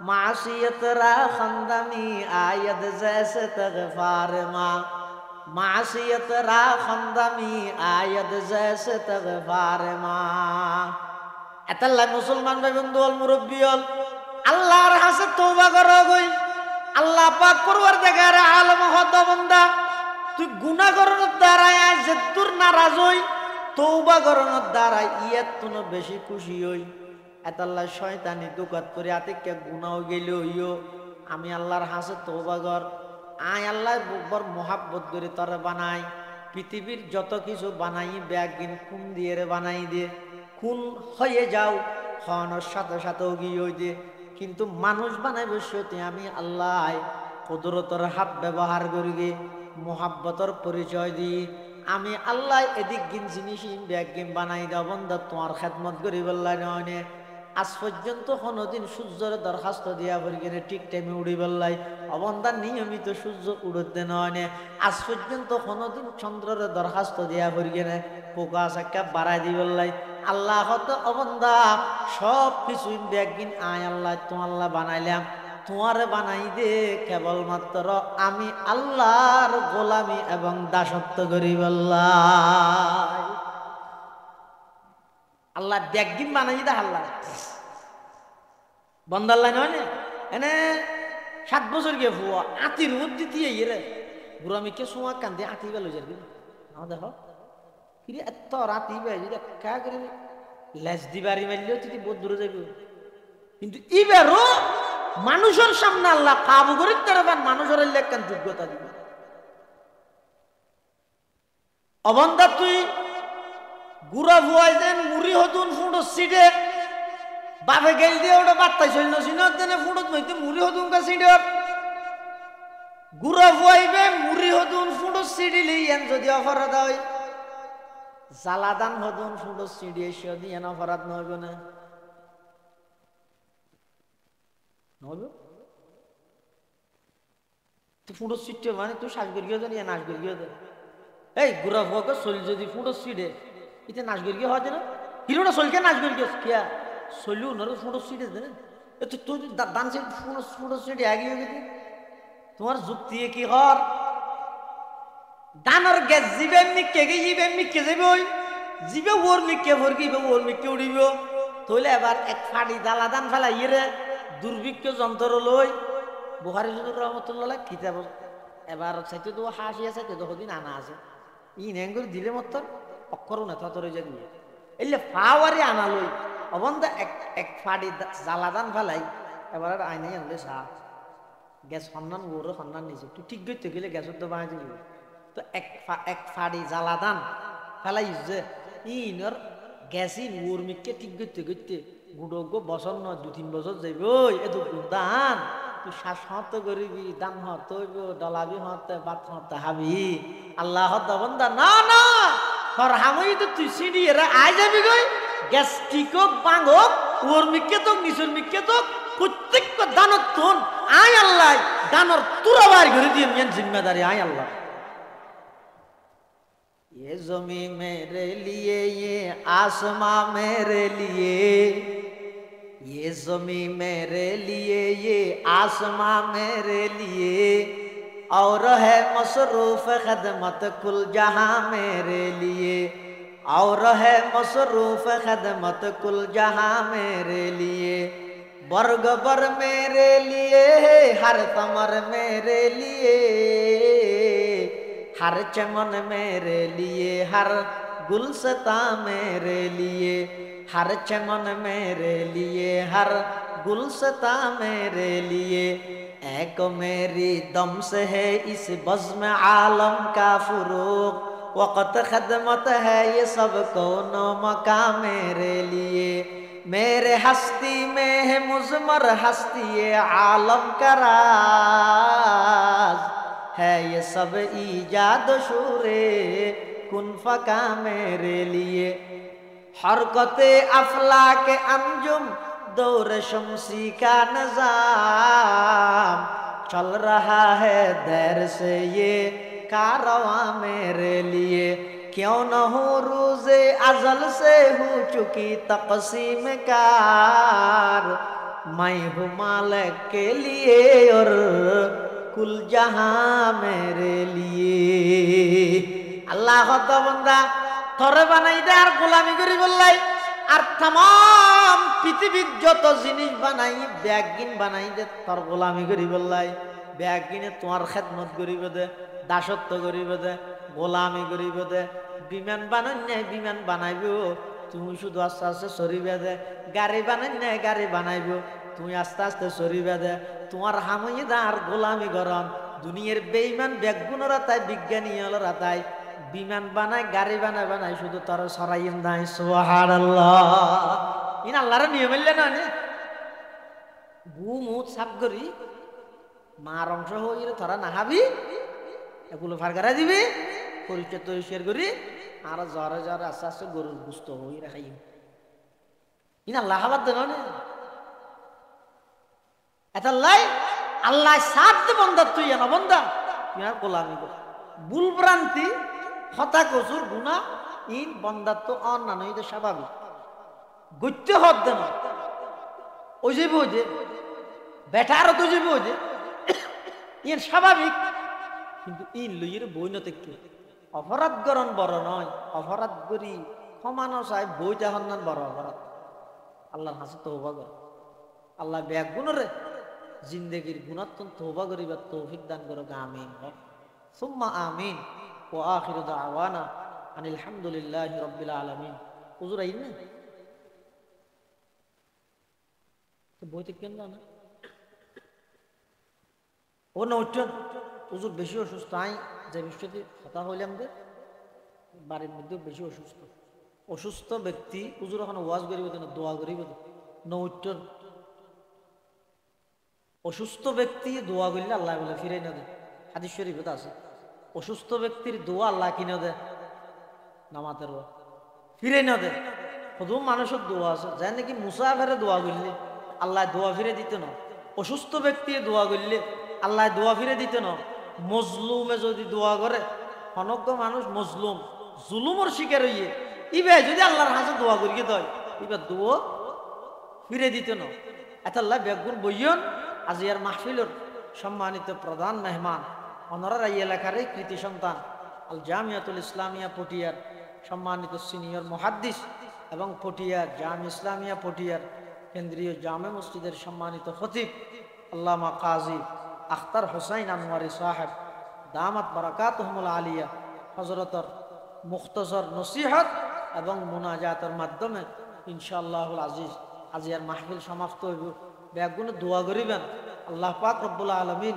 मासियत रा खंदमी आयद जैसे तगफार मा मासियत रा खंदमी आयद जैसे तगफार मा एतल्ला मुसलमान भाई बंधु और मुरब्बी और अल्लाहर हासे तौबा करो गई अल्लाह पाक परवरदिगार आलम हद बंदा तू गुनाह करन দ্বারায় যেদুর নারাজ হই তওবা করন দ্বারায় ইয়তুন বেশি খুশি হই এতআল্লাহ শয়তানি দুকাত করে আতে কে গুনাহ গেলে হইও আমি আল্লাহর হাসে তওবা কর আয় আল্লাহ বড় মোহাব্বত করে তোরে বানাই পৃথিবীর যত কিছু বানাই ব্যাগিন কোন দিয়ে রে বানাই দে কোন হয়ে যাও খানোর সাথে সাথে গিয়ে হই দে কিন্তু মানুষ বানাইবে সত্যি আমি আল্লাহ কুদরতের হাত ব্যবহার করি গে মোহাব্বতের পরিচয় দি আমি আল্লাহ এদিক গিন জিনিস ব্যাগিন বানাই দাও বন্ধা তোমার খেদমত করি বললাই নয় আজ পর্যন্ত কোনোদিন সূর্যের দরখাস্ত দিয়া বলগেনে ঠিক টাইমে উড়ি বললাই অবন্দার নিয়মিত সূর্য উড়তে নয় আজ পর্যন্ত কোনোদিন চন্দ্রের দরখাস্ত দিয়া বলগেনে পোকা সাক্কা বাড়াই দি বললাই আল্লাহ হতো অবন্দা সব কিছু ব্যাগিন আয় আল্লাহ তোমাল্লাহ বানাইলাম তোমারে বানাই দে কেবলমাত্র আমি আল্লাহর গোলামি এবং দাসত্ব করি বললাই আল্লাহ ব্যাগিন বানাই দে আল্লাহ বন্দাল্লাহ নয় এনে 7 বছর গিয়ে ফুয়া আতির মধ্যে দিয়ে রে বুড়ো আমি কে সোয়া কান্দে আতি বেল যার কি আমার দেখো কি এত রাতি বে যদি কা করে লেজ দিবারি মারলেও তুই বহুত দূরে যাইব কিন্তু ইবেরও মানুষের সামনে আল্লাহ কাবু করে তারবান মানুষের লেখান যোগ্যতা দিবে অবন্দা তুই গুড়া ভুয়াই দেন মুড়ি হতুন ফুটো সিটে বাপে গেল দিয়ে ওটা বাত্তাই চলল সিনত দেনে ফুটত মইতে মুড়ি হতুন কা সিটে গুড়া ভুয়াইবে মুড়ি হতুন ফুটো সিডিলি এন যদি অপরাধ হয় জালাদান হতুন ফুটো সিডি এসে দিয়ে এন অপরাধ নহইব না নহইব তুই ফুটো সিটে মানে তুই শ্বাস করিও জানি নাচ করিও দে এই গুড়া ভুয়াকে চল যদি ফুটো সিডে ইতে নাচ করিও হয় না হিরোটা চলকে নাচ করিও কিয়া চলিও নর ফুটো সিটে দে এ তো তুই দান সে ফুটো সিটে আগে গেছে তোমার যুক্তি কি হর দানর গ্যাস জিবে মিকে গে জিবে মিকে যাবে ওই জিবে ওর মিকে ভরকিবে ওর মিকে উড়িব তাহলে এবার এক ফাড়ি দালা দান ফেলাই রে দুর্ভিক্ষ যন্ত্র লই বুখারী হুজুর রহমাতুল্লাহ কিতাব এবার চাইতে তো হাসি আছে তো দিন আনা আছে ই নেঙ্গুর দিলে মত অক্ষরও না তত রয়ে যাবে এলে পাওয়ারে আনা লই অবন্ধা এক ফাড়ি জ্বালাদান ফেলাই এবার আইনে আনলে সা গ্যাস সন্ধান ওর সন্ধান নিছে তুই ঠিক করতে গেলে গ্যাসের তো বানাইতে দিবি তো এক ফাড়ি জ্বালাদান ফেলাই যে ইনর গ্যাসই ওর মিককে ঠিক করতে করতে গুড়ো বছর নয় 2-3 বছর যাইব এত দান তুই শ্বাস হতে করিবি দাম হতে হইব ডলাবি হতে বাত হতে হাবি আল্লাহ বন্ধা না না তোর হামই তো তুই সিডি এরা আই যাবি গই গ্যাস ঠিক হোক বাং হোক ওর মিককে তো নিচের মিককে তো প্রত্যেক দানত তুন আয় আল্লাহ দানর তুরা বার করে দিয়ে মেন জিম্মেদারি আয় আল্লাহ ये ज़मीं मेरे लिए ये आसमां मेरे लिए ये ज़मीं मेरे लिए ये आसमां मेरे लिए और है मसरूफ खदमत कुल जहां मेरे लिए और है मसरूफ खदमत कुल जहां मेरे लिए वर्ग बर मेरे लिए हर तमर मेरे लिए हर चमन मेरे लिए हर गुलसता मेरे लिए हर चमन मेरे लिए हर गुलसता मेरे लिए एक मेरी दम से है इस बज़्म आलम का फुरूक वक़्त खदमत है ये सब कौनो मका मेरे लिए मेरे हस्ती में है मुज़मर हस्ती ये आलम का राज है ये सब ईजाद शूरे कुन फका मेरे लिए हरकते अफला के अंजुम दौर शमसी का निज़ाम चल रहा है देर से ये कारवां मेरे लिए क्यों न हो रोज़े अज़ल से हो चुकी तक़सीम कार मैं हूँ मालिक के लिए और कुल जहां मेरे लिए अल्लाह तो बंदा थोड़े बनाई दे और गुलामी करी बोलाई और तमाम पृथ्वीर যত জিনিস বানাই ব্যাগিন বানাই দে তোর গোলামি করি বললাই ব্যাগিনে তোমার খেদমত করিব দে দাসত্ব করিব দে গোলামি করিব দে বিমান বানাই নাই বিমান বানাইব তুমি শুধু আস্তে আস্তে সরিবে দে গাড়ি বানাই নাই গাড়ি বানাইব তুমি আস্তে আস্তে সরিবে দে তোমার হামই দার গোলামি গরম দুনিয়ার বেঈমান ব্যাগগুনরা তাই বিজ্ঞানী হলরা তাই বিমান বানায় গাড়ি বানায় বানায় শুধু তোর সরাইন নাই সুবহানাল্লাহ ইন আল্লাহর নিয়ম হইলে না বুমুত সাপ করি মার অংশ হইলে তোরা নাহাবি এগুলো ফারগারা দিবি পরিচয় তৈরি করি আর জ্বরে জ্বরে আস্তে আস্তে গরুর গুস্ত হই রাখাই ইন আল্লাহ হাবাদ দেন এটা লাই আল্লাহ সাথ বন্ধা তুই না বন্ধা তুই আর গোলামি কর ভুল ভ্রান্তি হতা কসুর গুনাহ ইন বন্দার তো অন্যান্য এটা স্বাভাবিক গত্য হদ দেন ওই যে বোঝে বেটারও তো যে বোঝে ইন স্বাভাবিক কিন্তু ইন লইয়ের বইনতে একটু অপরাধ গরণ বড় নয় অপরাধ করি ক্ষমানো চাই বইটা হন্নান বড় অপরাধ আল্লাহর হাসে তওবা কর আল্লাহ ব্যাগ গুণরে জিন্দেগির গুণাত্মন তওবা করিবার তৌফিক দান করো আমিন সুম্মা আমিন ওয়া আখিরু দাওয়ানা আনিল হামদুলিল্লাহি রাব্বিল আলামিন হুজুর আইন না তো বইতে কেন না ও না উঠছেন হুজুর বেশি অসুস্থ আই যে বিষয়টি কথা হইলাম যে বাড়ির মধ্যে বেশি অসুস্থ অসুস্থ ব্যক্তি হুজুর ওখানে ওয়াজ করিব না দোয়া করিব না উঠছেন অসুস্থ ব্যক্তি দোয়া করলে আল্লাহ বলে ফিরে না দেয় হাদিস শরীফে আছে অসুস্থ ব্যক্তির দোয়া আল্লাহ কিনে দেয় নামাতের ফিরে না দেয় শুধু মানুষের দোয়া আছে যাই নাকি মুসাফেরে দোয়া করলে আল্লাহ দোয়া ফিরে দিতে না অসুস্থ ব্যক্তি দোয়া করলে আল্লাহ দোয়া ফিরে দিতে না মজলুমে যদি দোয়া করে অনজ্ঞ মানুষ মজলুম জুলুমর শিকার হইয়ে ইবে যদি আল্লাহর হাতে দোয়া করিয়ে দেয় এবার দোয়া ফিরে দিতে না এত আল্লাহ বেগুন বইয়ন আজি আর মাহফিলর সম্মানিত প্রধান মেহমান অনরার এই এলাকার কৃতি সন্তান আল জামিয়াতুল ইসলামিয়া পটিয়ার সম্মানিত সিনিয়র মুহাদ্দিস এবং পটিয়ার জামি ইসলামিয়া পটিয়ার কেন্দ্রীয় জামে মসজিদের সম্মানিত খতিব আল্লামা কাজী আখতার হুসাইন আনোয়ারি সাহেব দামাত বারাকাতুহুমুল আলিয়া হযরতর মুখতসর নসিহত এবং মুনাজাতের মাধ্যমে ইনশাআল্লাহুল আজিজ আজি আর মাহফিল সমাপ্ত হইব ব্যাগুনে দোয়া করিবেন আল্লাহ পাক রব্বুল আলামিন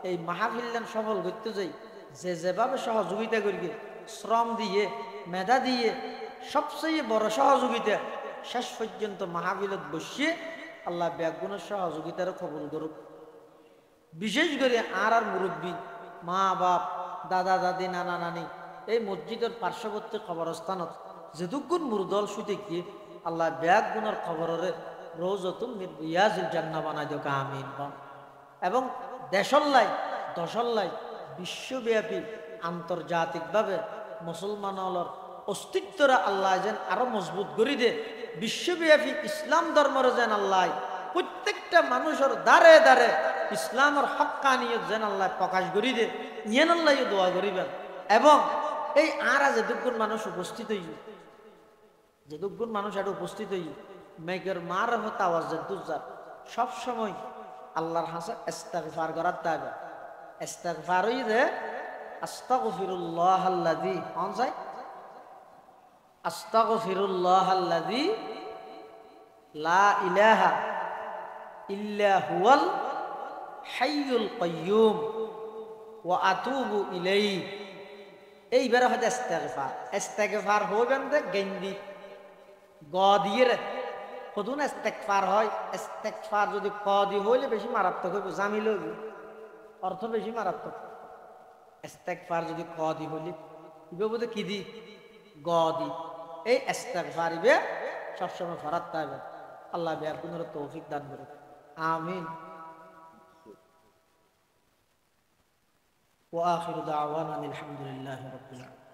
এই মাহফিলদান সফল করতে যাই যে যেভাবে সহযোগিতা করিবে শ্রম দিয়ে মেধা দিয়ে সবচেয়ে বড় সহযোগিতা শেষ পর্যন্ত মাহফিলত বসিয়ে আল্লাহ ব্যাগুনের সহযোগিতার কবুল করুক বিশেষ করে আর মুরব্বী মা বাপ দাদা দাদি নানা নানি এই মসজিদের পার্শ্ববর্তী কবরস্থানত যেদুগুণ মুরদল শুতে গিয়ে আল্লাহ ব্যাগুনের খবরের রওজাতুম মিন রিয়াজিল জান্নাহ বানাই দিও আমিন এবং দেশল্লাই দশল্লাই বিশ্বব্যাপী আন্তর্জাতিকভাবে মুসলমানর অস্তিত্বরা আল্লাহ যেন আরো মজবুত করে দে বিশ্বব্যাপী ইসলাম ধর্মের যেন আল্লাহ প্রত্যেকটা মানুষের দ্বারে দ্বারে ইসলামের হক্কানিয়ত যেন আল্লাহ প্রকাশ করে দে ইয়েন আল্লাহ দোয়া করিবেন এবং এই আর যেদুগুণ মানুষ উপস্থিত হই যেদুগুণ মানুষ আর উপস্থিত হই মেঘের মার হতে আওয়াজ দুজার সব সময় আল্লাহর হাসে ইস্তিগফার করার তাবে ইস্তিগফার হই যে আস্তাগফিরুল্লাহাল্লাযী কোন যায় আস্তাগফিরুল্লাহাল্লাযী লা ইলাহা ইল্লা হুয়াল হাইয়ুল কাইয়্যুম ওয়া আতুবু ইলাইহি। এইবারে হয়তো ইস্তেগফার। ইস্তেগফার হইবেন দে গেন্দি গ দিয়ে রে কদুন ইস্তেগফার হয়। ইস্তেগফার যদি ক দি হইলে বেশি মারাত্মক হইব, জামিল হইব, অর্থ বেশি মারাত্মক। ইস্তেগফার যদি ক দি হইলে ইবে বলতে কি দি গ দি। এই ইস্তেগফার ইবে সবসময় ফরাত থাকবে। আল্লাহ বিয়ার পুনর তৌফিক দান করে, আমিন। ওয়া আখিরু দাওয়ানা আলহামদুলিল্লাহি রাব্বিল আলামিন।